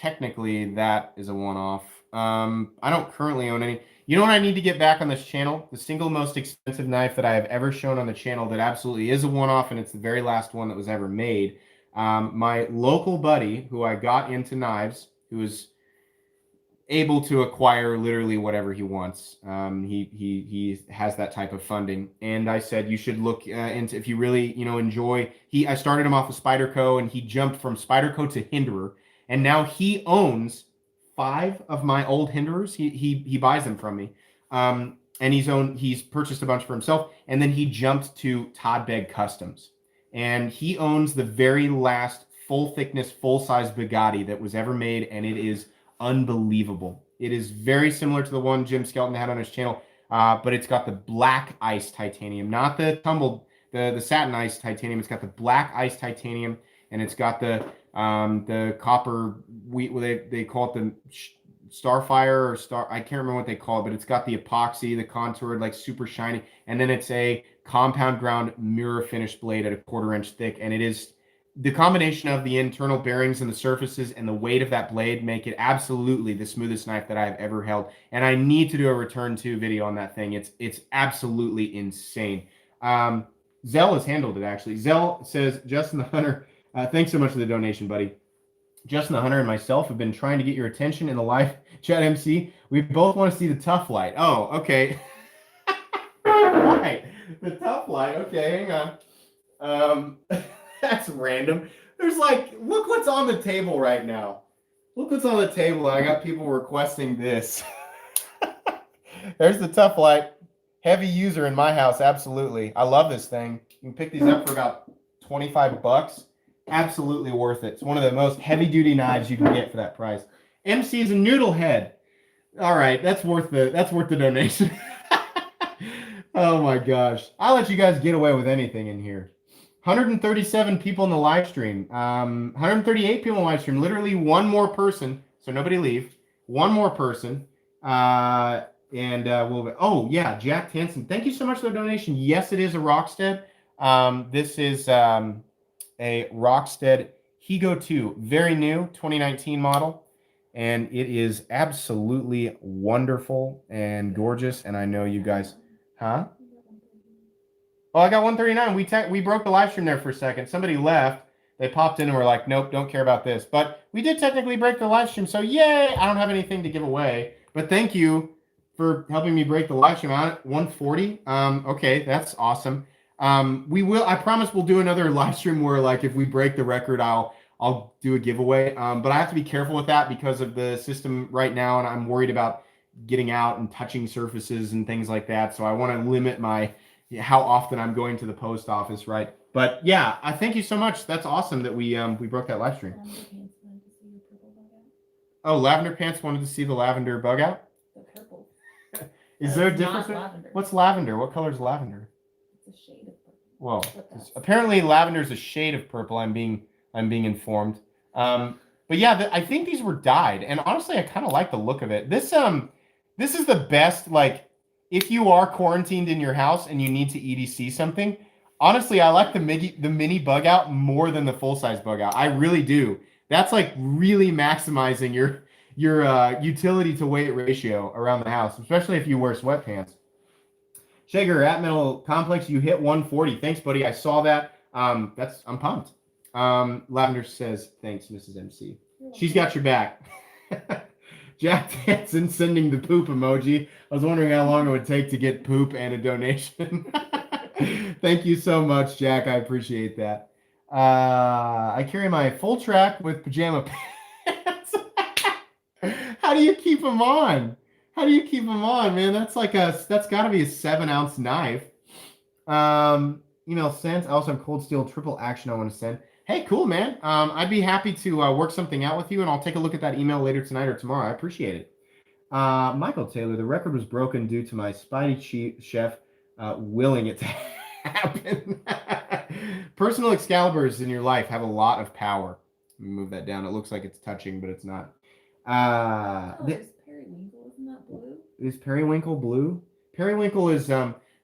that is a one-off. I don't currently own any. You know what I need to get back on this channel? The single most expensive knife that I have ever shown on the channel that absolutely is a one-off, and it's the very last one that was ever made. My local buddy, who I got into knives, who is able to acquire literally whatever he wants. He has that type of funding, and I said you should look into, if you really enjoy. I started him off with Spyderco, and he jumped from Spyderco to Hinderer, and now he owns 5 of my old Hinderers. He buys them from me, and he's purchased a bunch for himself, and then he jumped to Todd Begg Customs, and he owns the very last full thickness, full size Bugatti that was ever made, and it is unbelievable. It is very similar to the one Jim Skelton had on his channel, but it's got the black ice titanium, not the the satin ice titanium. It's got the black ice titanium, and it's got the copper. They call it the Starfire or Star. I can't remember what they call it, but it's got the epoxy, the contoured, like super shiny, and then it's a compound ground mirror finished blade at a 1/4 inch thick, and it is. The combination of the internal bearings and the surfaces and the weight of that blade make it absolutely the smoothest knife that I've ever held. And I need to do a return to video on that thing. It's absolutely insane. Zell has handled it, actually. Zell says, Justin the Hunter, thanks so much for the donation, buddy. Justin the Hunter and myself have been trying to get your attention in the live chat MC. We both want to see the Tough Light. Oh, okay. Right. The Tough Light. Okay, hang on. That's random. There's look what's on the table right now. Look what's on the table. I got people requesting this. There's the Tough Light. Heavy user in my house, absolutely. I love this thing. You can pick these up for about $25. Absolutely worth it. It's one of the most heavy-duty knives you can get for that price. MC is a noodle head. All right, that's worth the donation. Oh my gosh. I'll let you guys get away with anything in here. 137 people in the live stream. 138 people in the live stream. Literally one more person. So nobody leave. One more person. We'll. Oh yeah, Jack Tansen. Thank you so much for the donation. Yes, it is a Rockstead. This is a Rockstead Higo 2, very new, 2019 model, and it is absolutely wonderful and gorgeous. And I know you guys, huh? Oh, I got 139. We broke the live stream there for a second. Somebody left. They popped in and were like, nope, don't care about this. But we did technically break the live stream. So yay, I don't have anything to give away. But thank you for helping me break the live stream out at 140. Okay, that's awesome. I promise we'll do another live stream where if we break the record, I'll do a giveaway. But I have to be careful with that because of the system right now. And I'm worried about getting out and touching surfaces and things like that. So I want to limit how often I'm going to the post office, right? But yeah, I thank you so much. That's awesome that we broke that live stream. Oh, Lavender Pants wanted to see the lavender bug out? The purple. Is there a difference? What's lavender? What color is lavender? It's a shade of purple. Well, apparently lavender is a shade of purple. I'm being informed. But yeah, I think these were dyed, and honestly, I kind of like the look of it. This is the best, if you are quarantined in your house and you need to EDC something, honestly, I like the mini bug out more than the full size bug out. I really do. That's really maximizing your utility to weight ratio around the house, especially if you wear sweatpants. Shager at Metal Complex, you hit 140. Thanks, buddy. I saw that. I'm pumped. Lavender says thanks, Mrs. MC. She's got your back. Jack Hansen sending the poop emoji. I was wondering how long it would take to get poop and a donation. Thank you so much, Jack. I appreciate that. I carry my full track with pajama pants. How do you keep them on? Man? That's that's got to be a 7-ounce knife. Email sent. I also have cold steel triple action I want to send. Hey, cool, man. I'd be happy to work something out with you, and I'll take a look at that email later tonight or tomorrow. I appreciate it. Michael Taylor, the record was broken due to my Spidey chef willing it to happen. Personal Excaliburs in your life have a lot of power. Let me move that down. It looks like it's touching, but it's not. There's periwinkle. Isn't that blue? Is periwinkle blue? Periwinkle is...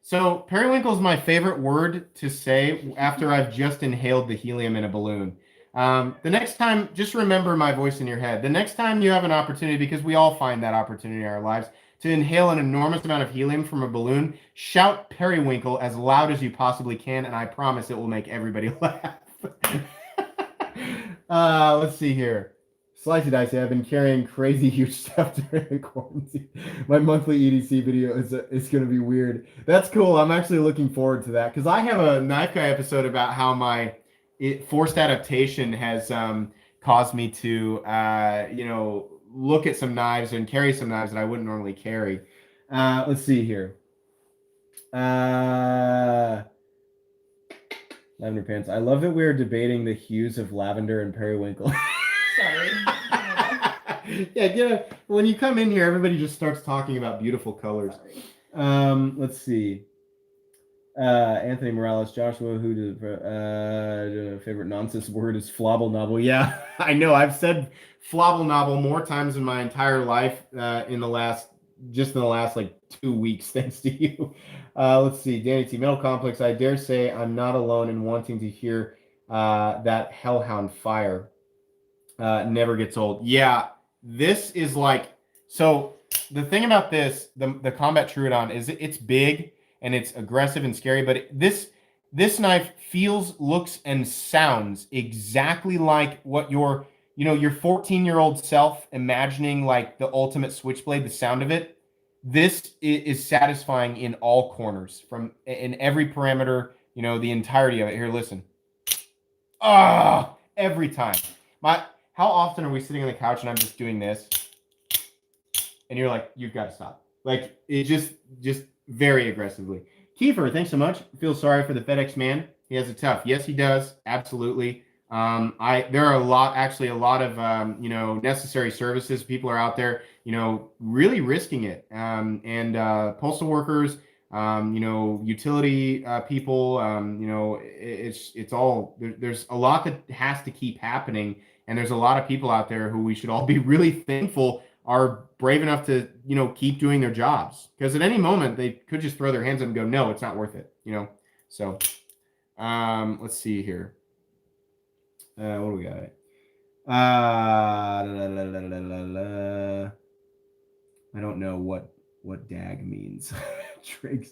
So periwinkle is my favorite word to say after I've just inhaled the helium in a balloon. The next time, just remember my voice in your head. The next time you have an opportunity, because we all find that opportunity in our lives, to inhale an enormous amount of helium from a balloon, shout periwinkle as loud as you possibly can, and I promise it will make everybody laugh. Let's see here. Slicey Dicey, I've been carrying crazy huge stuff during the quarantine. My monthly EDC video is going to be weird. That's cool. I'm actually looking forward to that because I have a Knife Guy episode about how my forced adaptation has caused me to, look at some knives and carry some knives that I wouldn't normally carry. Let's see here. Lavender pants. I love that we're debating the hues of lavender and periwinkle. Sorry. Yeah. When you come in here, everybody just starts talking about beautiful colors. Sorry. Let's see. Anthony Morales, Joshua, who did favorite nonsense word is flobble novel. Yeah, I know. I've said flobble novel more times in my entire life in the last like 2 weeks, thanks to you. Let's see. Danny T. Metal Complex. I dare say I'm not alone in wanting to hear that Hellhound fire. Never gets old. Yeah, this is like, so the thing about this, the Combat Troodon is it's big and it's aggressive and scary, but this knife feels, looks, and sounds exactly like what your 14-year-old self imagining, like the ultimate Switchblade, the sound of it. This is satisfying in all corners, from in every parameter, the entirety of it. Here, listen. Every time. How often are we sitting on the couch and I'm just doing this? And you're like, you've got to stop. Like, it just very aggressively. Kiefer, thanks so much. Feel sorry for the FedEx man. He has it tough. Yes, he does. Absolutely. There are a lot of necessary services. People are out there, really risking it. And postal workers, utility people, it's all there's a lot that has to keep happening. And there's a lot of people out there who we should all be really thankful are brave enough to, keep doing their jobs, because at any moment they could just throw their hands up and go, no, it's not worth it. So, let's see here. What do we got? I don't know what dag means. Tricks.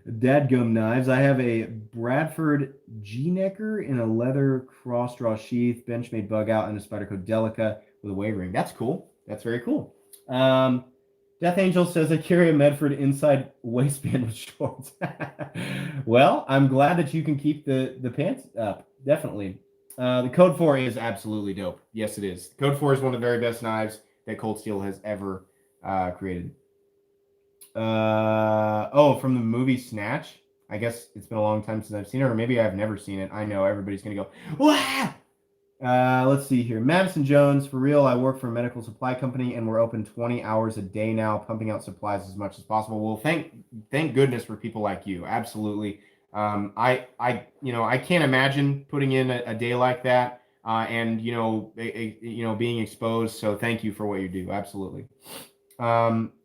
Dadgum knives. I have a Bradford G-necker in a leather cross draw sheath, Benchmade bug out, and a Spyderco Delica with a wavering. That's cool. That's very cool. Death Angel says I carry a Medford inside waistband with shorts. Well, I'm glad that you can keep the pants up. Definitely. The Code 4 is absolutely dope. Yes, it is. Code 4 is one of the very best knives that Cold Steel has ever created. From the movie Snatch. I guess it's been a long time since I've seen it, or maybe I've never seen it. I know everybody's gonna go, wah! Let's see here. Madison Jones, for real, I work for a medical supply company and we're open 20 hours a day now, pumping out supplies as much as possible. Well, thank goodness for people like you. Absolutely. I can't imagine putting in a day like that, and being exposed. So thank you for what you do. Absolutely.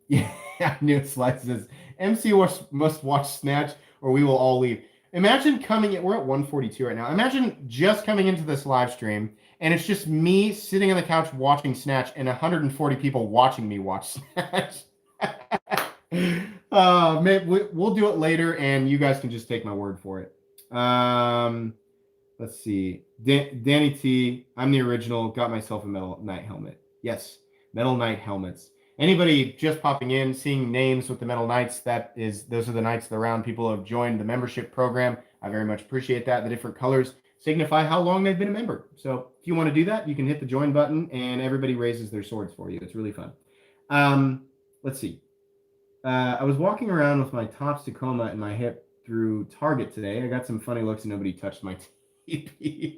Yeah, I knew it. Slice says MC must watch Snatch or we will all leave. Imagine coming in, we're at 142 right now. Imagine just coming into this live stream and it's just me sitting on the couch watching Snatch and 140 people watching me watch Snatch. Maybe we'll do it later and you guys can just take my word for it. Let's see. Danny T, I'm the original, got myself a Metal Knight helmet. Yes, Metal Knight helmets. Anybody just popping in, seeing names with the Metal Knights, those are the Knights of the Round people who have joined the membership program. I very much appreciate that. The different colors signify how long they've been a member. So if you want to do that, you can hit the join button and everybody raises their swords for you. It's really fun. Let's see. I was walking around with my Topps Tacoma in my hip through Target today. I got some funny looks and nobody touched my TP.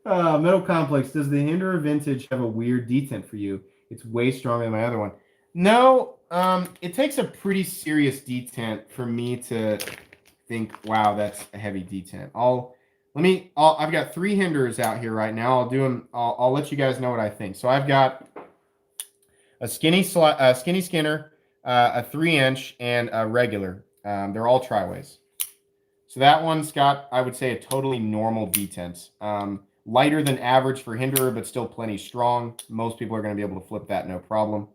Metal Complex, does the Hinderer Vintage have a weird detent for you? It's way stronger than my other one. No, it takes a pretty serious detent for me to think, wow, that's a heavy detent. I've got 3 Hinderers out here right now. I'll do them. I'll let you guys know what I think. So I've got a skinny Skinner, a 3-inch, and a regular. They're all tri-ways. So that one's got, I would say, a totally normal detent. Lighter than average for Hinderer, but still plenty strong. Most people are going to be able to flip that no problem.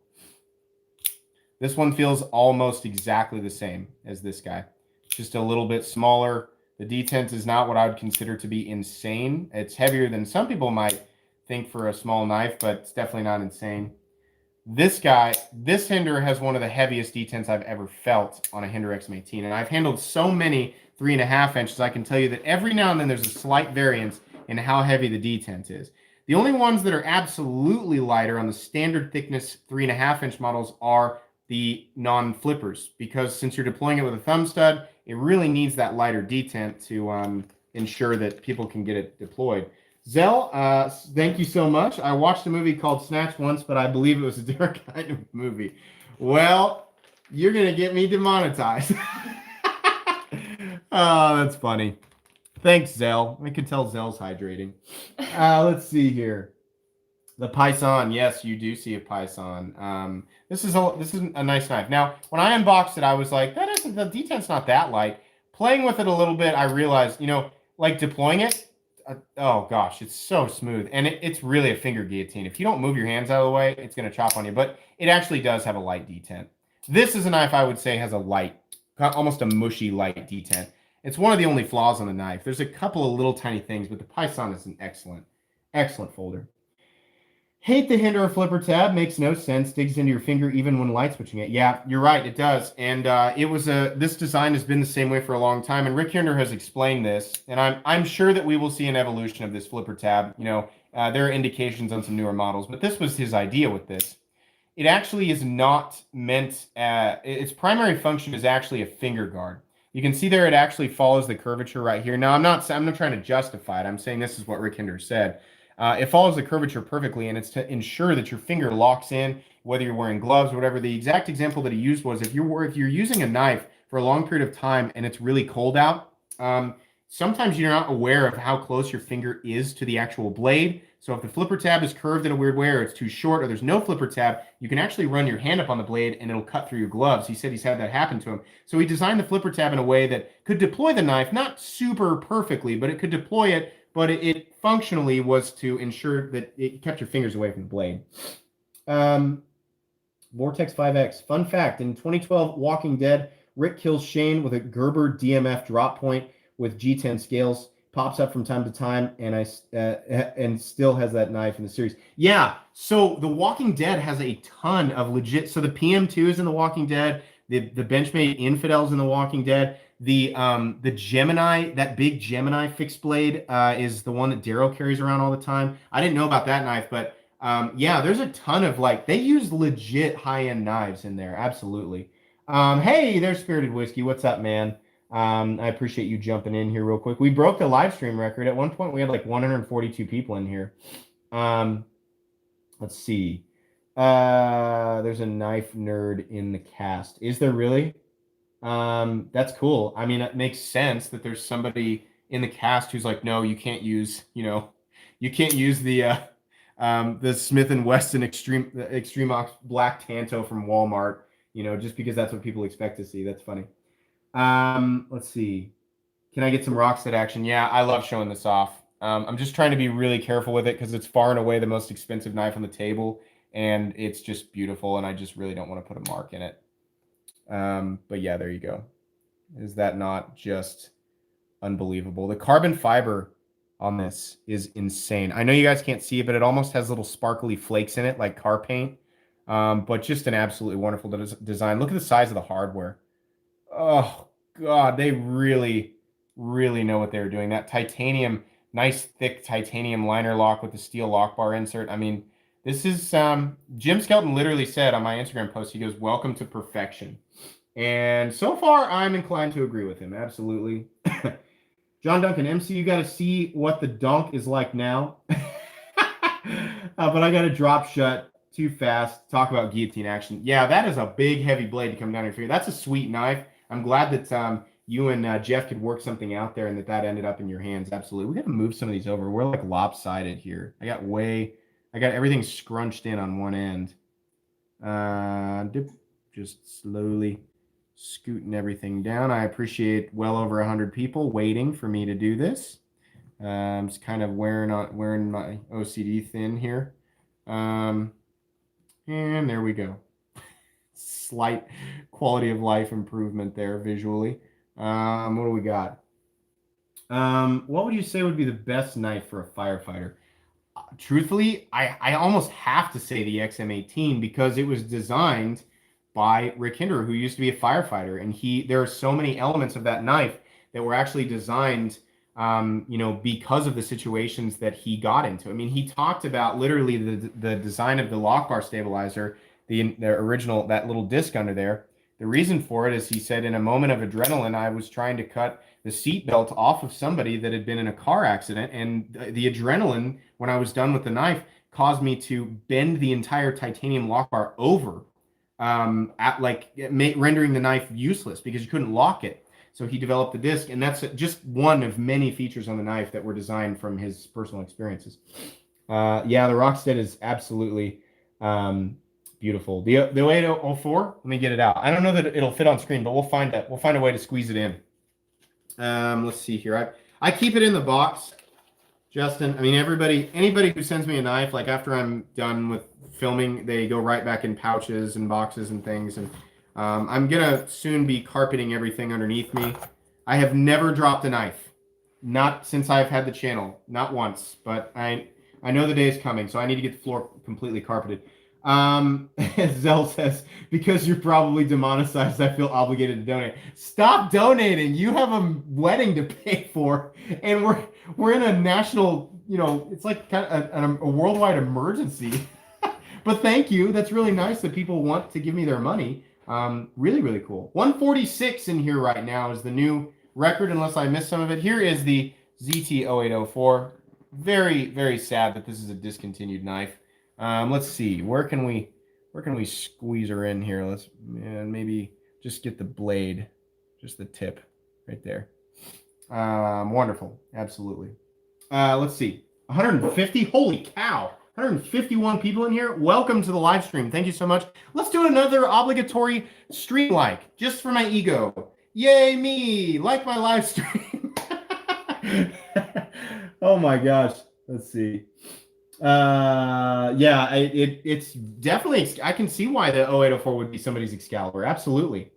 This one feels almost exactly the same as this guy. Just a little bit smaller. The detent is not what I would consider to be insane. It's heavier than some people might think for a small knife, but it's definitely not insane. This guy, this Hinderer has one of the heaviest detents I've ever felt on a Hinderer XM18, and I've handled so many 3.5 inches. I can tell you that every now and then there's a slight variance in how heavy the detent is. The only ones that are absolutely lighter on the standard thickness 3.5 inch models are the non-flippers, because since you're deploying it with a thumb stud, it really needs that lighter detent to ensure that people can get it deployed. Zell, thank you so much. I watched a movie called Snatch once, but I believe it was a different kind of movie. Well, you're going to get me demonetized. Oh, that's funny. Thanks, Zell. I can tell Zell's hydrating. Let's see here. The Python, yes, you do see a Python. This is a nice knife. Now, when I unboxed it, I was like, the detent's not that light. Playing with it a little bit, I realized, like deploying it, oh gosh, it's so smooth, and it's really a finger guillotine. If you don't move your hands out of the way, it's going to chop on you. But it actually does have a light detent. This is a knife I would say has a light, almost a mushy light detent. It's one of the only flaws on the knife. There's a couple of little tiny things, but the Python is an excellent folder. Hate the Hinderer flipper tab. Makes no sense. Digs into your finger even when light switching it. Yeah, you're right. It does. And this design has been the same way for a long time. And Rick Hinderer has explained this. And I'm sure that we will see an evolution of this flipper tab. There are indications on some newer models, but this was his idea with this. It actually is not meant. Its primary function is actually a finger guard. You can see there it actually follows the curvature right here. Now I'm not trying to justify it. I'm saying this is what Rick Hinderer said. It follows the curvature perfectly, and it's to ensure that your finger locks in, whether you're wearing gloves or whatever. The exact example that he used was if you're using a knife for a long period of time and it's really cold out, sometimes you're not aware of how close your finger is to the actual blade. So if the flipper tab is curved in a weird way, or it's too short, or there's no flipper tab, you can actually run your hand up on the blade and it'll cut through your gloves. He said he's had that happen to him. So he designed the flipper tab in a way that could deploy the knife, not super perfectly, but it could deploy it, but it functionally was to ensure that it kept your fingers away from the blade. Vortex 5X. Fun fact, in 2012 Walking Dead, Rick kills Shane with a Gerber DMF drop point with G10 scales. Pops up from time to time, and still has that knife in the series. Yeah, so The Walking Dead has a ton of legit. So the PM2 is in The Walking Dead. The Benchmade Infidel's in The Walking Dead. The Gemini, that big Gemini fixed blade, is the one that Daryl carries around all the time. I didn't know about that knife, but yeah, there's a ton of they use legit high-end knives in there. Absolutely. Hey, there's Spirited Whiskey. What's up, man? I appreciate you jumping in here real quick. We broke the live stream record. At one point, we had 142 people in here. Let's see. There's a knife nerd in the cast. Is there really? That's cool. I mean, it makes sense that there's somebody in the cast who's like, no, you can't use, you can't use the Smith & Wesson Extreme Ox Black Tanto from Walmart, just because that's what people expect to see. That's funny. Let's see. Can I get some Rockstead action? Yeah, I love showing this off. I'm just trying to be really careful with it because it's far and away the most expensive knife on the table, and it's just beautiful, and I just really don't want to put a mark in it. But yeah, there you go. Is that not just unbelievable? The carbon fiber on this is insane. I know you guys can't see it, but it almost has little sparkly flakes in it like car paint. But just an absolutely wonderful design. Look at the size of the hardware. Oh God, they really, really know what they're doing. That titanium, nice thick titanium liner lock with the steel lock bar insert. I mean, this is Jim Skelton literally said on my Instagram post, he goes, "Welcome to perfection." And so far, I'm inclined to agree with him. Absolutely. John Duncan, MC, you got to see what the donk is like now. But I got to drop shut too fast. Talk about guillotine action. Yeah, that is a big, heavy blade to come down your finger. That's a sweet knife. I'm glad that you and Jeff could work something out there and that ended up in your hands. Absolutely. We got to move some of these over. We're lopsided here. I got everything scrunched in on one end. Just slowly scooting everything down. I appreciate well over 100 people waiting for me to do this. I'm just kind of wearing my OCD thin here. And there we go. Slight quality of life improvement there visually. What do we got? What would you say would be the best knife for a firefighter? truthfully, I almost have to say the XM18 because it was designed by Rick Hinderer, who used to be a firefighter, and there are so many elements of that knife that were actually designed, because of the situations that he got into. I mean, he talked about literally the design of the lock bar stabilizer, the original, that little disc under there. The reason for it is he said, in a moment of adrenaline, I was trying to cut the seatbelt off of somebody that had been in a car accident, and the adrenaline, when I was done with the knife, caused me to bend the entire titanium lock bar over, rendering the knife useless because you couldn't lock it. So he developed the disc, and that's just one of many features on the knife that were designed from his personal experiences. Yeah, the Rockstead is absolutely beautiful. The 0804, let me get it out. I don't know that it'll fit on screen, but we'll find a way to squeeze it in. Let's see here. I keep it in the box, Justin. I mean, anybody who sends me a knife, like after I'm done with filming, they go right back in pouches and boxes and things. And I'm gonna soon be carpeting everything underneath me. I have never dropped a knife, not since I've had the channel, not once. But I know the day is coming, so I need to get the floor completely carpeted. Zell says, because you're probably demonetized, I feel obligated to donate. Stop donating. You have a wedding to pay for, and we're in a national, it's like kind of a worldwide emergency. But thank you. That's really nice that people want to give me their money. Really, really cool. 146 in here right now is the new record, unless I missed some of it. Here is the ZT0804. Very, very sad that this is a discontinued knife. Let's see. Where can we squeeze her in here? Maybe just get the blade, just the tip right there. Wonderful. Absolutely. Let's see. 150. Holy cow. 151 people in here. Welcome to the live stream. Thank you so much. Let's do another obligatory stream like, just for my ego. Yay me. Like my live stream. Oh my gosh. Let's see. Yeah, it's definitely, I can see why the 0804 would be somebody's Excalibur. Absolutely.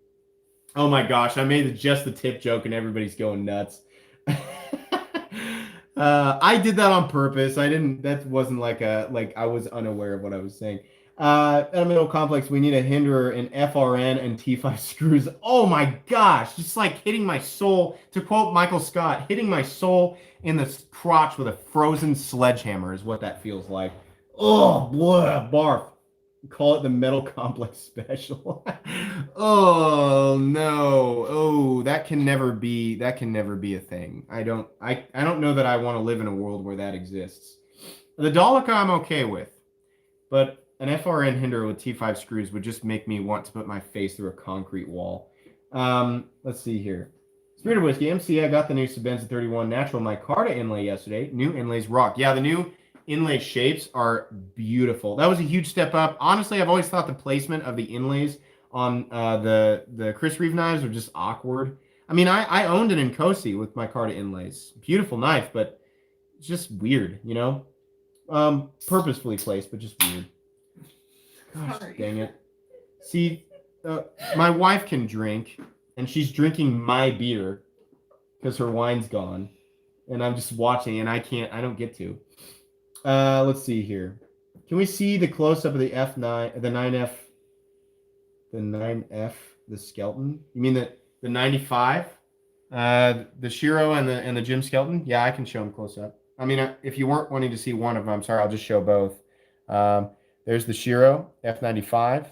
Oh my gosh, I made just the tip joke and everybody's going nuts. I did that on purpose. That wasn't like I was unaware of what I was saying. Elemental Complex, we need a Hinderer, an FRN, and T5 screws. Oh my gosh, just like hitting my soul. To quote Michael Scott, hitting my soul in the crotch with a frozen sledgehammer is what that feels like. Oh, blah, barf. Call it the Metal Complex special. Oh no. Oh, that can never be a thing. I don't know that I want to live in a world where that exists. The Dolica I'm okay with, but an FRN Hinderer with T5 screws would just make me want to put my face through a concrete wall. Let's see here. Spirit of Whiskey, MC, I got the new Sebenza 31 Natural micarta inlay yesterday. New inlays rock. Yeah, the new inlay shapes are beautiful. That was a huge step up. Honestly, I've always thought the placement of the inlays on the Chris Reeve knives are just awkward. I mean, I owned an Nkosi with micarta inlays. Beautiful knife, but it's just weird, purposefully placed, but just weird. Gosh, dang it. See, my wife can drink, and she's drinking my beer because her wine's gone, and I'm just watching, and I don't get to. Let's see here. Can we see the close-up of the F9, the 9F, the skeleton? You mean the 95? The Shiro and the Jim skeleton? Yeah, I can show them close up. I mean, if you weren't wanting to see one of them, I'm sorry, I'll just show both. There's the Shiro F95,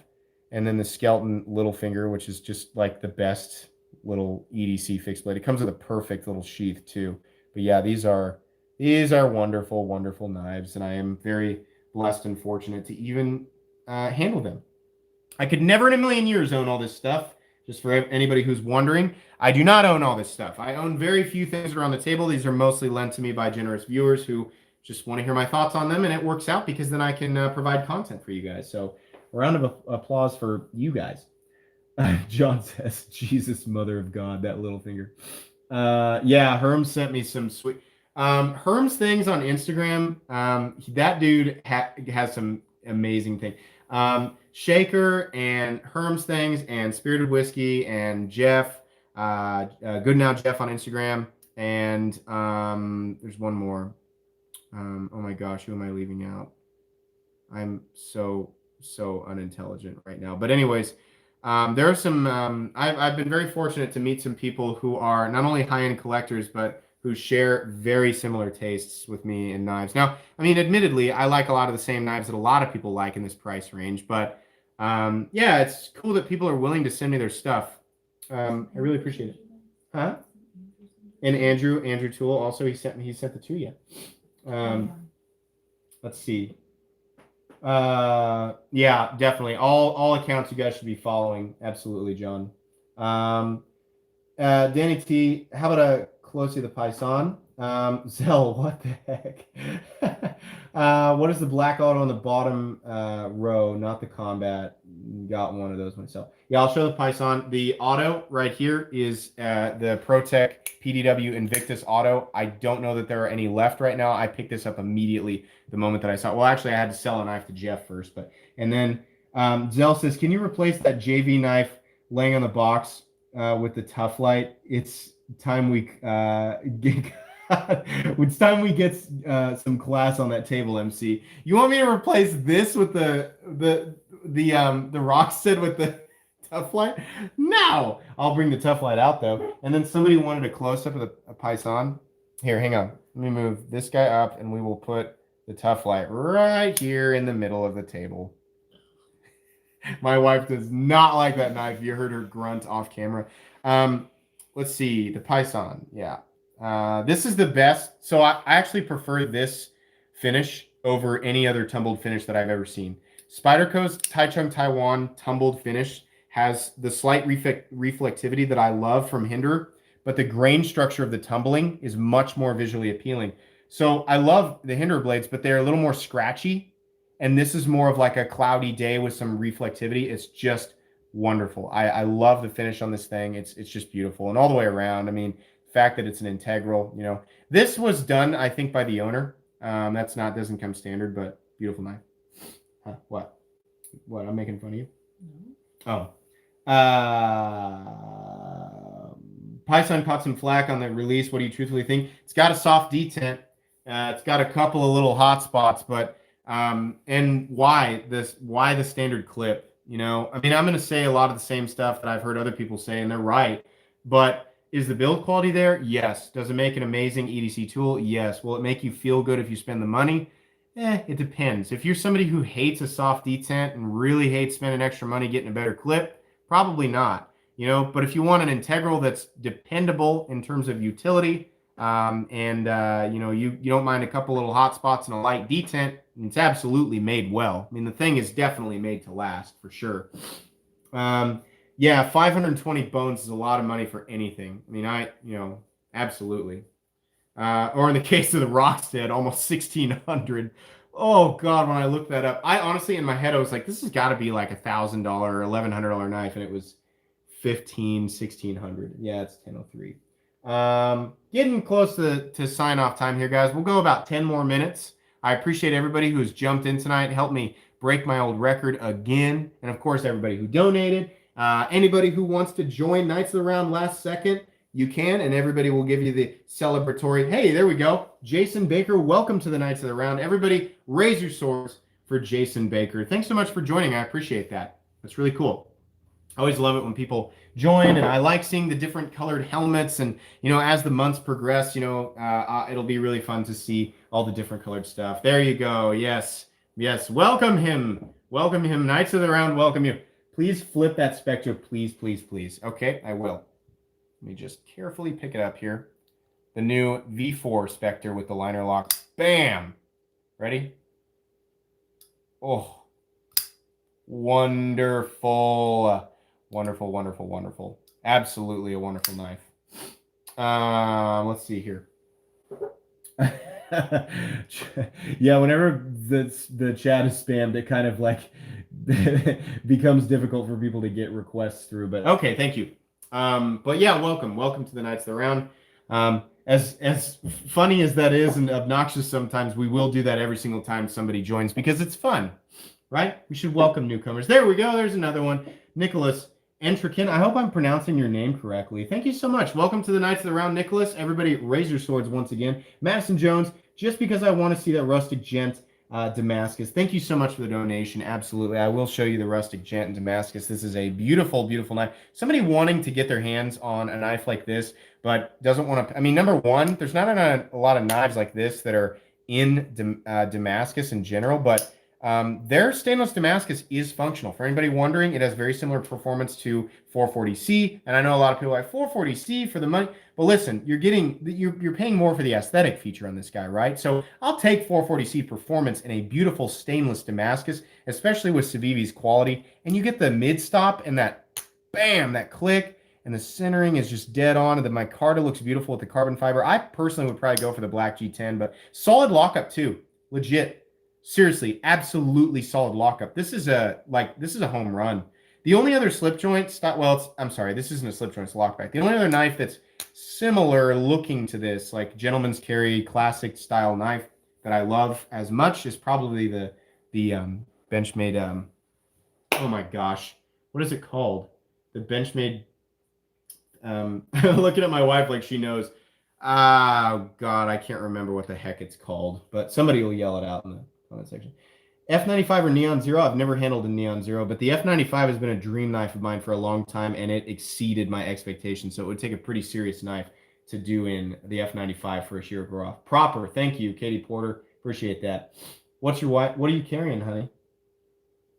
and then the skeleton Littlefinger, which is just like the best little EDC fixed blade. It comes with a perfect little sheath too. But yeah, these are wonderful, wonderful knives, and I am very blessed and fortunate to even handle them. I could never in a million years own all this stuff. Just for anybody who's wondering, I do not own all this stuff. I own very few things around the table. These are mostly lent to me by generous viewers who just want to hear my thoughts on them, and it works out because then I can provide content for you guys. So a round of applause for you guys. John says, Jesus, mother of God, that little finger. Yeah, Herm sent me some sweet... Herm's things on Instagram, that dude has some amazing things. Shaker and Herm's things and Spirited Whiskey and Jeff, Good Now Jeff on Instagram, and there's one more. Oh my gosh, who am I leaving out? I'm so unintelligent right now. But anyways, there are some. I've been very fortunate to meet some people who are not only high-end collectors, but who share very similar tastes with me in knives. Now, I mean, admittedly, I like a lot of the same knives that a lot of people like in this price range. But yeah, it's cool that people are willing to send me their stuff. I really appreciate it. Huh? And Andrew Toole also he sent the two. Yeah. Let's see. Yeah, definitely. All accounts you guys should be following. Absolutely, John. Um, Danny T, how about a Closey the Python? Zell, what the heck? What is the black auto on the bottom row, not the combat? Got one of those myself. Yeah, I'll show the Python. The auto right here is the ProTech PDW Invictus auto. I don't know that there are any left right now. I picked this up immediately the moment that I saw it. Well, actually, I had to sell a knife to Jeff first, but and then Zell says, can you replace that JV knife laying on the box with the Tough Light? It's time we it's time we get some class on that table, MC. You want me to replace this with the Rockstead with the Tough Light? No, I'll bring the Tough Light out though. And then somebody wanted a close up of a Python. Here, hang on. Let me move this guy up, and we will put the Tough Light right here in the middle of the table. My wife does not like that knife. You heard her grunt off camera. Let's see, the Python. Yeah. This is the best. So I actually prefer this finish over any other tumbled finish that I've ever seen. Spyderco's Taichung Taiwan tumbled finish has the slight reflectivity that I love from Hinderer, but the grain structure of the tumbling is much more visually appealing. So I love the Hinderer blades, but they're a little more scratchy. And this is more of like a cloudy day with some reflectivity. It's just wonderful. I love the finish on this thing. It's just beautiful. And all the way around, I mean, the fact that it's an integral, you know, this was done, I think, by the owner. Doesn't come standard, but beautiful knife. Huh, what? I'm making fun of you? No. Oh. Python caught some flack on the release. What do you truthfully think? It's got a soft detent. It's got a couple of little hot spots, but and why the standard clip? You know, I mean, I'm going to say a lot of the same stuff that I've heard other people say, and they're right. But is the build quality there? Yes. Does it make an amazing EDC tool? Yes. Will it make you feel good if you spend the money? It depends. If you're somebody who hates a soft detent and really hates spending extra money getting a better clip, probably not. You know, but if you want an integral that's dependable in terms of utility, you know, you don't mind a couple little hot spots and a light detent, it's absolutely made well. I mean, the thing is definitely made to last for sure. Yeah, 520 bones is a lot of money for anything. I mean, you know, absolutely. Or in the case of the Rockstead, almost 1,600. Oh God, when I looked that up, I honestly in my head I was like, this has got to be like $1,000, $1,100 knife, and it was 1,600. Yeah, it's 10:03. Getting close to sign off time here, guys. We'll go about 10 more minutes. I appreciate everybody who's jumped in tonight, helped me break my old record again, and of course everybody who donated. Anybody who wants to join Knights of the Round last second, you can, and everybody will give you the celebratory. Hey, there we go. Jason Baker, welcome to the Knights of the Round. Everybody, raise your swords for Jason Baker. Thanks so much for joining. I appreciate that. That's really cool. I always love it when people join, and I like seeing the different colored helmets. And, you know, as the months progress, you know, it'll be really fun to see all the different colored stuff. There you go. Yes. Yes. Welcome him. Welcome him. Knights of the Round, welcome you. Please flip that Spectre. Please, please, please. Okay, I will. Let me just carefully pick it up here. The new V4 Spectre with the liner lock. Bam. Ready? Oh, wonderful. Wonderful, wonderful, wonderful. Absolutely a wonderful knife. Let's see here. Yeah, whenever the chat is spammed, it kind of like becomes difficult for people to get requests through. But okay, thank you. But yeah, welcome to the Knights of the Round. As funny as that is and obnoxious sometimes, we will do that every single time somebody joins because it's fun, right? We should welcome newcomers. There we go. There's another one. Nicholas Entrikin. I hope I'm pronouncing your name correctly. Thank you so much. Welcome to the Knights of the Round, Nicholas. Everybody raise your swords once again. Madison Jones, just because I want to see that rustic gent Damascus. Thank you so much for the donation. Absolutely. I will show you the rustic gent in Damascus. This is a beautiful, beautiful knife. Somebody wanting to get their hands on a knife like this, but doesn't want to. I mean, number one, there's not a lot of knives like this that are in Damascus in general, but their stainless Damascus is functional. For anybody wondering, it has very similar performance to 440C, and I know a lot of people like 440C for the money. But listen, you're paying more for the aesthetic feature on this guy, right? So I'll take 440C performance in a beautiful stainless Damascus, especially with Civivi's quality, and you get the mid stop and that bam, that click, and the centering is just dead on. And the micarta looks beautiful with the carbon fiber. I personally would probably go for the black G10, but solid lockup too, legit. Seriously, absolutely solid lockup. This is a home run. The only other slip joint style, well, I'm sorry, this isn't a slip joint, it's a lockback. The only other knife that's similar looking to this, like gentleman's carry classic style knife that I love as much is probably the Benchmade. Oh my gosh, what is it called? The Benchmade. Looking at my wife like she knows. Oh God, I can't remember what the heck it's called, but somebody will yell it out in the comment section. F95 or Neon Zero? I've never handled a Neon Zero, but the F95 has been a dream knife of mine for a long time, and it exceeded my expectations. So it would take a pretty serious knife to do in the F95 for a shear Groff. Proper. Thank you, Katie Porter. Appreciate that. What's your wife? What are you carrying, honey?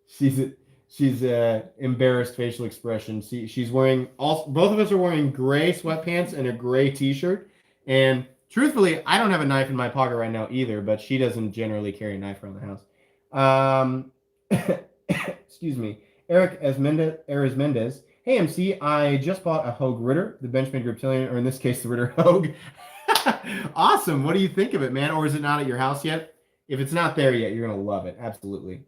She's embarrassed facial expression. She's wearing both of us are wearing gray sweatpants and a gray t-shirt. And truthfully, I don't have a knife in my pocket right now either, but she doesn't generally carry a knife around the house. Excuse me, Eric Mendez. Hey MC, I just bought a Hogue Ritter, the Benchmade Griptilian, or in this case, the Ritter Hogue. Awesome. What do you think of it, man? Or is it not at your house yet? If it's not there yet, you're gonna love it. Absolutely.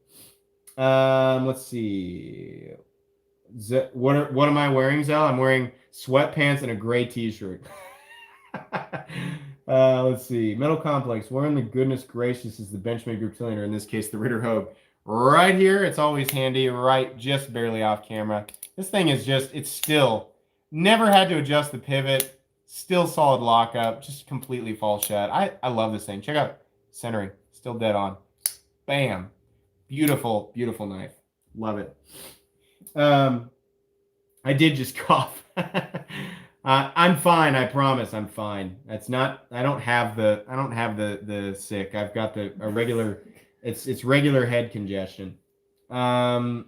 Let's see. What am I wearing, Zell? I'm wearing sweatpants and a gray t-shirt. Let's see. Metal Complex. Where in the goodness gracious is the Benchmade Griptilian, or in this case, the Ritter Hogue? Right here. It's always handy, right just barely off camera. This thing is it's still, never had to adjust the pivot, still solid lockup, just completely falls shut. I love this thing. Check out centering, still dead on. Bam. Beautiful, beautiful knife. Love it. I did just cough. I'm fine. I promise. I'm fine. That's not. I don't have the sick. I've got a regular. It's regular head congestion. Sebenza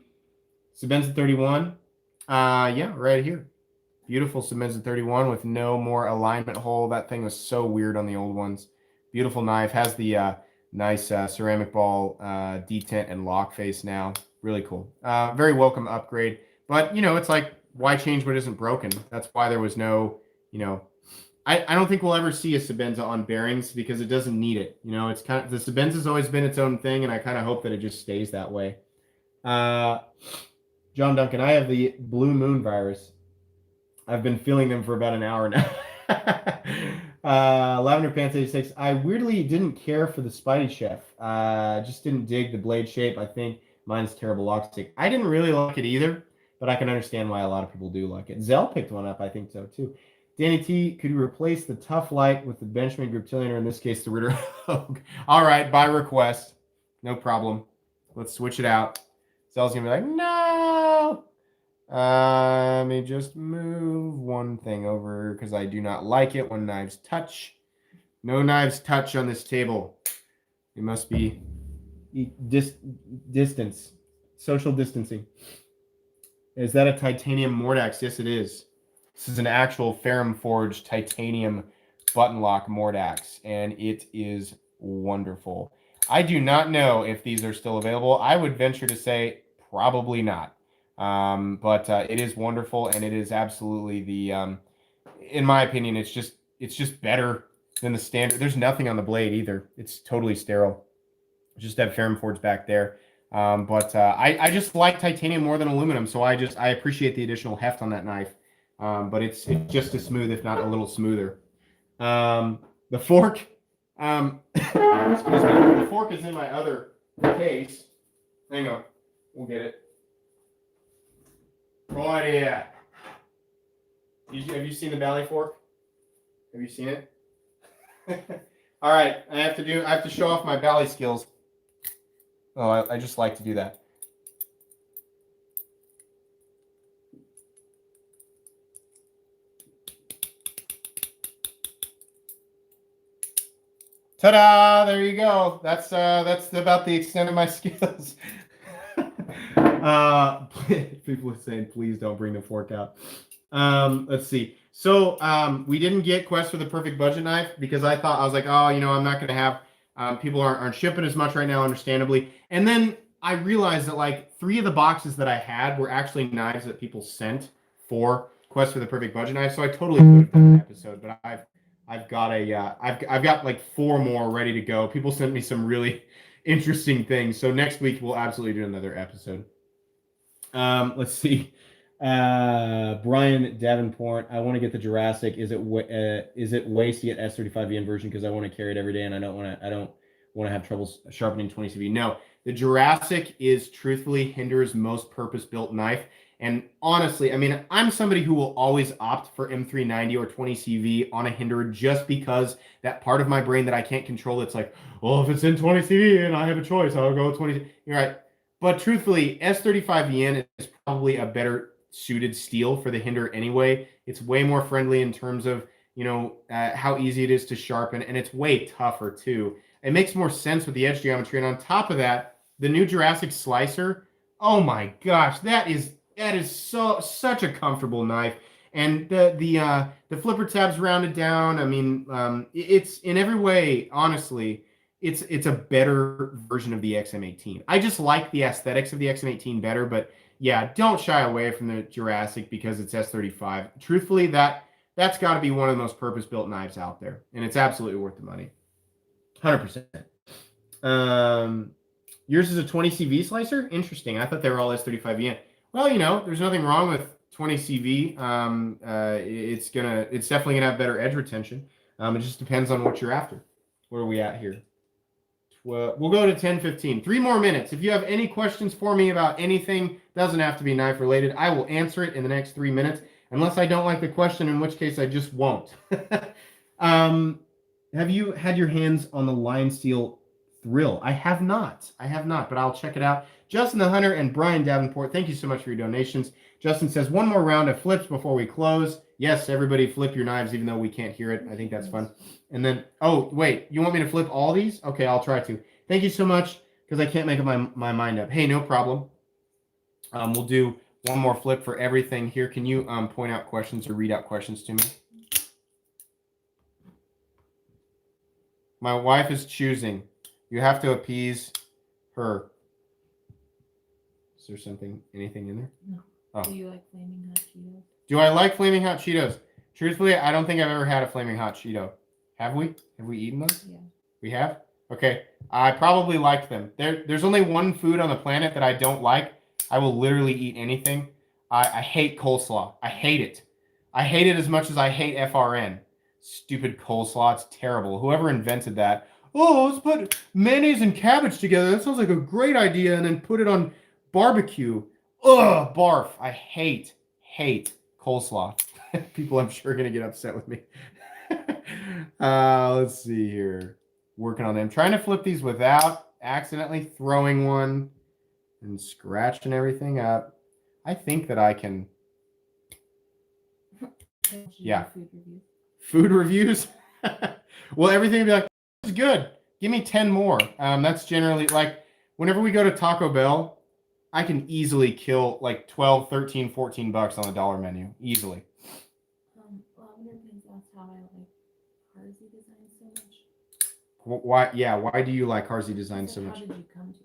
31. Yeah, right here. Beautiful Sebenza 31 with no more alignment hole. That thing was so weird on the old ones. Beautiful knife. Has the nice ceramic ball detent and lock face now. Really cool. Very welcome upgrade. But, it's like, why change what isn't broken? That's why there was no, I don't think we'll ever see a Sebenza on bearings because it doesn't need it. It's kind of, the Sebenza's always been its own thing, and I kind of hope that it just stays that way. John Duncan, I have the Blue Moon virus. I've been feeling them for about an hour now. Lavender Pants 86. I weirdly didn't care for the Spidey Chef. Just didn't dig the blade shape. I think mine's terrible lock stick. I didn't really like it either, but I can understand why a lot of people do like it. Zell picked one up. I think so too. Danny T, could you replace the Tough Light with the Benchmade Griptilian, or in this case, the Ritter Hogue? All right, by request. No problem. Let's switch it out. Zell's going to be like, no. Let me just move one thing over because I do not like it when knives touch. No knives touch on this table. It must be distance, social distancing. Is that a titanium Mordax? Yes, it is. This is an actual ferrum forged titanium button lock Mordax, and it is wonderful. I do not know if these are still available. I would venture to say probably not. But it is wonderful, and it is absolutely the, in my opinion, it's just better than the standard. There's nothing on the blade either. It's totally sterile. Just have ferrum forged back there. But I just like titanium more than aluminum, so I appreciate the additional heft on that knife. But it's just as smooth, if not a little smoother. The fork, excuse me, the fork is in my other case. Hang on, we'll get it. Right here. Have you seen the Valley fork? Have you seen it? All right, I have to show off my bally skills. Oh, I just like to do that. Ta-da! There you go. That's about the extent of my skills. People are saying, please don't bring the fork out. Let's see. So we didn't get Quest for the Perfect Budget Knife because I was like, oh, I'm not gonna have people aren't shipping as much right now, understandably. And then I realized that like 3 of the boxes that I had were actually knives that people sent for Quest for the Perfect Budget Knife. So I totally could have done an episode, but I've got I've got like 4 more ready to go. People sent me some really interesting things. So next week we'll absolutely do another episode. Let's see. Brian Davenport, I want to get the Jurassic. Is it waste to get S35VN version because I want to carry it every day and I don't want to have trouble sharpening 20CV. No, the Jurassic is truthfully Hinderer's most purpose-built knife. And honestly, I mean, I'm somebody who will always opt for M390 or 20CV on a Hinderer just because that part of my brain that I can't control, it's like, well, if it's in 20CV and I have a choice, I'll go with 20. You're right. But truthfully, S35VN is probably a better suited steel for the Hinderer anyway. It's way more friendly in terms of, how easy it is to sharpen, and it's way tougher too. It makes more sense with the edge geometry. And on top of that, the new Jurassic Slicer, oh my gosh, that is such a comfortable knife. And the flipper tab's rounded down. I mean, it's in every way, honestly, it's a better version of the XM18. I just like the aesthetics of the XM18 better, but yeah, don't shy away from the Jurassic because it's S35. Truthfully, that's got to be one of the most purpose-built knives out there, and it's absolutely worth the money. 100%. Yours is a 20 CV slicer? Interesting. I thought they were all S35VN. Well, there's nothing wrong with 20 CV. It's definitely gonna have better edge retention. It just depends on what you're after. Where are we at here? We'll go to 10:15. 3 more minutes. If you have any questions for me about anything, doesn't have to be knife related, I will answer it in the next 3 minutes, unless I don't like the question, in which case I just won't. Have you had your hands on the Lion Steel Thrill? I have not, but I'll check it out. Justin the Hunter and Brian Davenport, thank you so much for your donations. Justin says, 1 more round of flips before we close. Yes, everybody flip your knives, even though we can't hear it. I think that's fun. And then, oh, wait, you want me to flip all these? Okay, I'll try to. Thank you so much, because I can't make up my mind up. Hey, no problem. We'll do 1 more flip for everything here. Can you point out questions or read out questions to me? My wife is choosing. You have to appease her. Is there anything in there? No. Oh. Do you like Flaming Hot Cheetos? Do I like Flaming Hot Cheetos? Truthfully, I don't think I've ever had a Flaming Hot Cheeto. Have we? Have we eaten those? Yeah. We have? Okay. I probably liked them. There's only one food on the planet that I don't like. I will literally eat anything. I hate coleslaw. I hate it. I hate it as much as I hate FRN. Stupid coleslaw. It's terrible. Whoever invented that. Oh, let's put mayonnaise and cabbage together. That sounds like a great idea. And then put it on barbecue. Ugh, barf. I hate coleslaw. People, I'm sure, are going to get upset with me. Let's see here. Working on them. Trying to flip these without accidentally throwing one and scratching everything up. I think that I can. Yeah. Food reviews? Well, everything will be like, this is good. Give me 10 more. That's generally like whenever we go to Taco Bell, I can easily kill like 12, 13, 14 bucks on the dollar menu. Easily. Well, I wonder if that's how I like Harzy design so much. Why? Yeah. Why do you like Harzy design so much? How did you come to?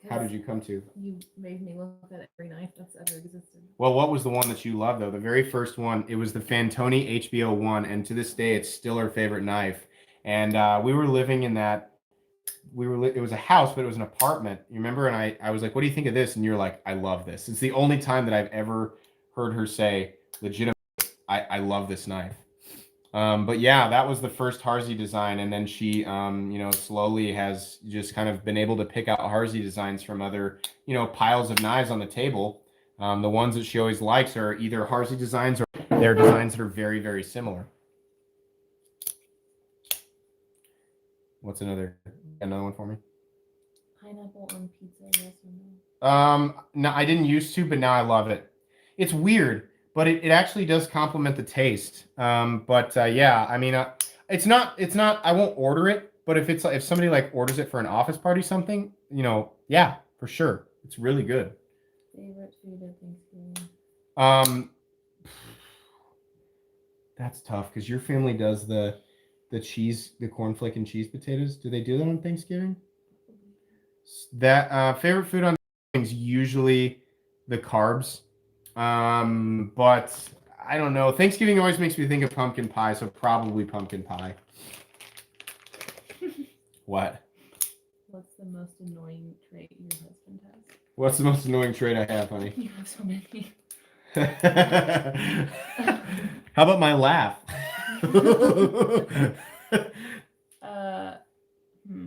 How did you come to? You made me look at every knife that's ever existed. Well, what was the one that you loved, though? The very first one, it was the Fantoni HBO1, and to this day, it's still her favorite knife. And we were living in that. It was a house, but it was an apartment. You remember? And I was like, "What do you think of this?" And you're like, "I love this." It's the only time that I've ever heard her say, "Legitimately, I love this knife." But yeah, that was the first Harzy design, and then she, slowly has just kind of been able to pick out Harzy designs from other, piles of knives on the table. The ones that she always likes are either Harzy designs or they're designs that are very, very similar. What's another one for me? Pineapple on pizza, yes or no? No, I didn't used to, but now I love it. It's weird, but it actually does complement the taste. Yeah, I mean, it's not. I won't order it, but if somebody like orders it for an office party, something, yeah, for sure, it's really good. Favorite food at Thanksgiving? Um, that's tough because your family does the cheese, the cornflake and cheese potatoes. Do they do that on Thanksgiving? That favorite food on things usually the carbs. But I don't know. Thanksgiving always makes me think of pumpkin pie, so probably pumpkin pie. What? What's the most annoying trait your husband has? What's the most annoying trait I have, honey? You have so many. How about my laugh?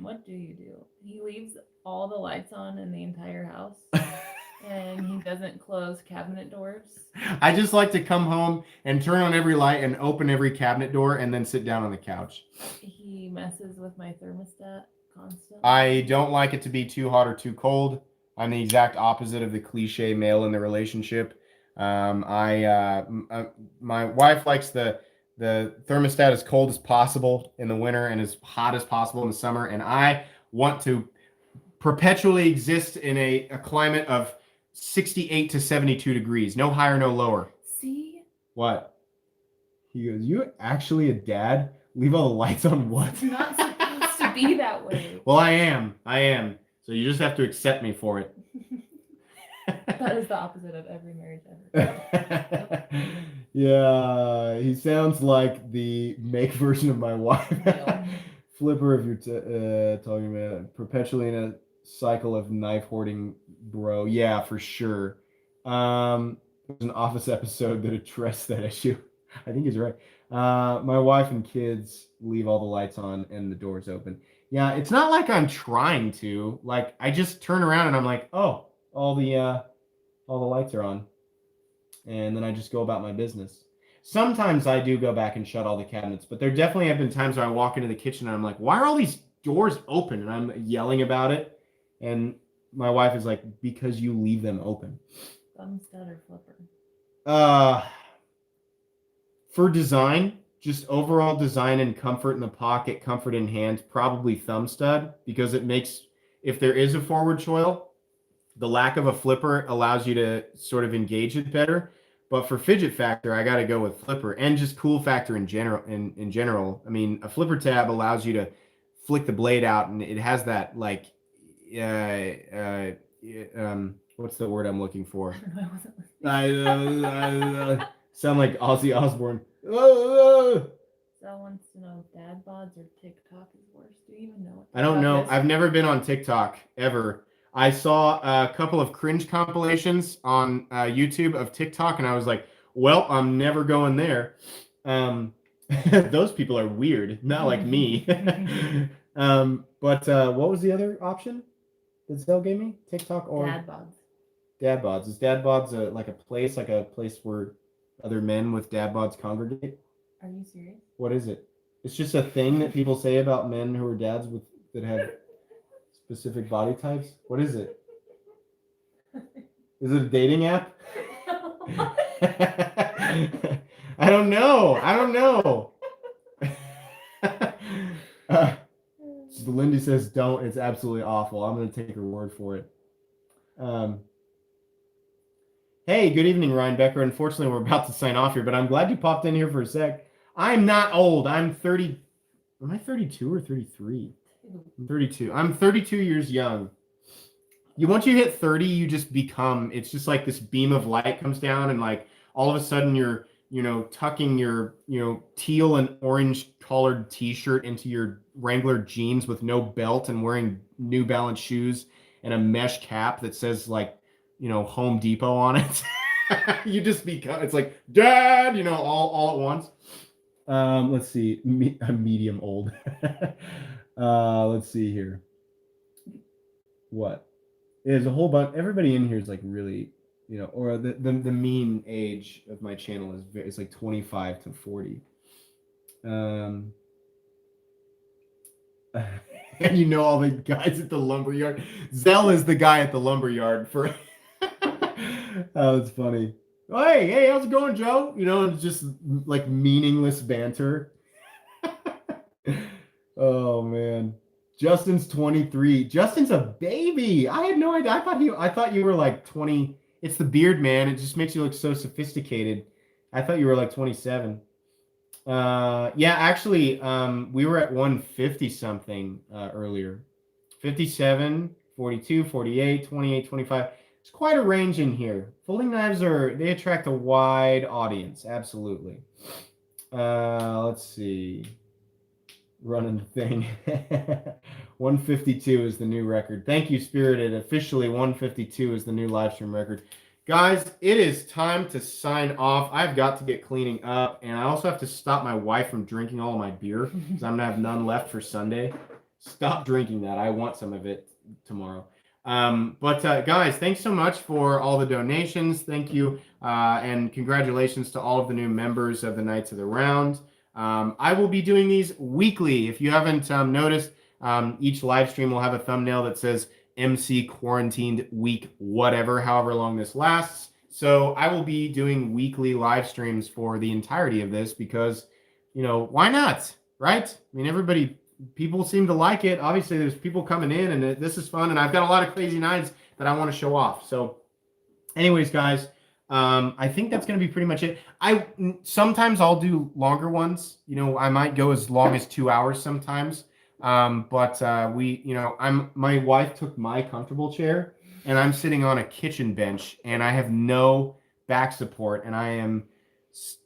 What do you do? He leaves all the lights on in the entire house, and he doesn't close cabinet doors. I just like to come home and turn on every light and open every cabinet door and then sit down on the couch. He messes with my thermostat constantly. I don't like it to be too hot or too cold. I'm the exact opposite of the cliche male in the relationship. My wife likes the thermostat as cold as possible in the winter and as hot as possible in the summer, and I want to perpetually exist in a climate of 68 to 72 degrees, no higher, no lower. See? What? He goes, "You actually a dad? Leave all the lights on what?" It's not supposed to be that way. Well, I am. So you just have to accept me for it. That is the opposite of every marriage ever. Yeah, he sounds like the make version of my wife. Flipper, if you're talking about perpetually in a cycle of knife hoarding, bro. Yeah, for sure. There's an Office episode that addressed that issue. I think he's right. My wife and kids leave all the lights on and the doors open. Yeah, it's not like I'm trying to. Like, I just turn around and I'm like, oh, all the lights are on, and then I just go about my business. Sometimes I do go back and shut all the cabinets, but there definitely have been times where I walk into the kitchen and I'm like, why are all these doors open? And I'm yelling about it, and my wife is like, because you leave them open. Thumbstud or flipper? For design, just overall design and comfort in the pocket, comfort in hand, probably thumb stud, because it makes, if there is a forward choil, the lack of a flipper allows you to sort of engage it better. But for fidget factor, I got to go with flipper, and just cool factor in general. In general, I mean, a flipper tab allows you to flick the blade out, and it has that like, what's the word I'm looking for? I wasn't I sound like Ozzy Osbourne. Sal wants to know if dad bods or TikTok is worse. Do you even know what I don't know. TikTok is? I've never been on TikTok ever. I saw a couple of cringe compilations on YouTube of TikTok, and I was like, well, I'm never going there. Those people are weird, not like me. But what was the other option that Zell gave me? TikTok or Dad bods. Dad bods. Is dad bods like a place where other men with dad bods congregate? Are you serious? What is it? It's just a thing that people say about men who are dads that have specific body types. What is it? Is it a dating app? I don't know. Lindy says don't. It's absolutely awful. I'm going to take her word for it. Hey, good evening, Ryan Becker. Unfortunately, we're about to sign off here, but I'm glad you popped in here for a sec. I'm not old. I'm 30. Am I 32 or 33? I'm 32. I'm 32 years young. Once you hit 30, you just become, it's just like this beam of light comes down, and like all of a sudden you're, tucking your, teal and orange collared t-shirt into your Wrangler jeans with no belt and wearing New Balance shoes and a mesh cap that says like, Home Depot on it. You just become, it's like, Dad, all at once. Let's see. I'm medium old. Let's see here. What? There's a whole bunch. Everybody in here is like really, or the mean age of my channel is like 25 to 40. And you know all the guys at the lumberyard. Zell is the guy at the lumberyard for. Oh, it's funny. Oh, hey, how's it going, Joe? You know, it's just like meaningless banter. Oh man. Justin's 23. Justin's a baby. I had no idea. I thought you were like 20. It's the beard, man. It just makes you look so sophisticated. I thought you were like 27. Yeah, actually, we were at 150 something earlier. 57, 42, 48, 28, 25. It's quite a range in here. Folding knives they attract a wide audience. Absolutely. Let's see. Running the thing. 152 is the new record. Thank you, Spirited. Officially, 152 is the new live stream record. Guys, it is time to sign off. I've got to get cleaning up, and I also have to stop my wife from drinking all of my beer because I'm going to have none left for Sunday. Stop drinking that. I want some of it tomorrow. But guys, thanks so much for all the donations. Thank you, and congratulations to all of the new members of the Knights of the Round. I will be doing these weekly. If you haven't noticed, each live stream will have a thumbnail that says MC quarantined week, whatever, however long this lasts. So I will be doing weekly live streams for the entirety of this because, you know, why not? Right? I mean, people seem to like it. Obviously, there's people coming in and this is fun. And I've got a lot of crazy knives that I want to show off. So anyways, guys, I think that's going to be pretty much it. Sometimes I'll do longer ones. You know, I might go as long as 2 hours sometimes. But my wife took my comfortable chair and I'm sitting on a kitchen bench and I have no back support and I am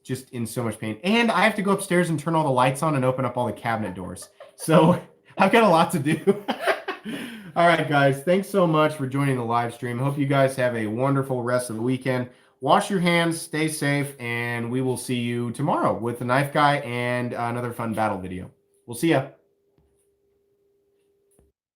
just in so much pain. And I have to go upstairs and turn all the lights on and open up all the cabinet doors. So I've got a lot to do. All right, guys. Thanks so much for joining the live stream. Hope you guys have a wonderful rest of the weekend. Wash your hands, stay safe, and we will see you tomorrow with the Knife Guy and another fun battle video. We'll see ya.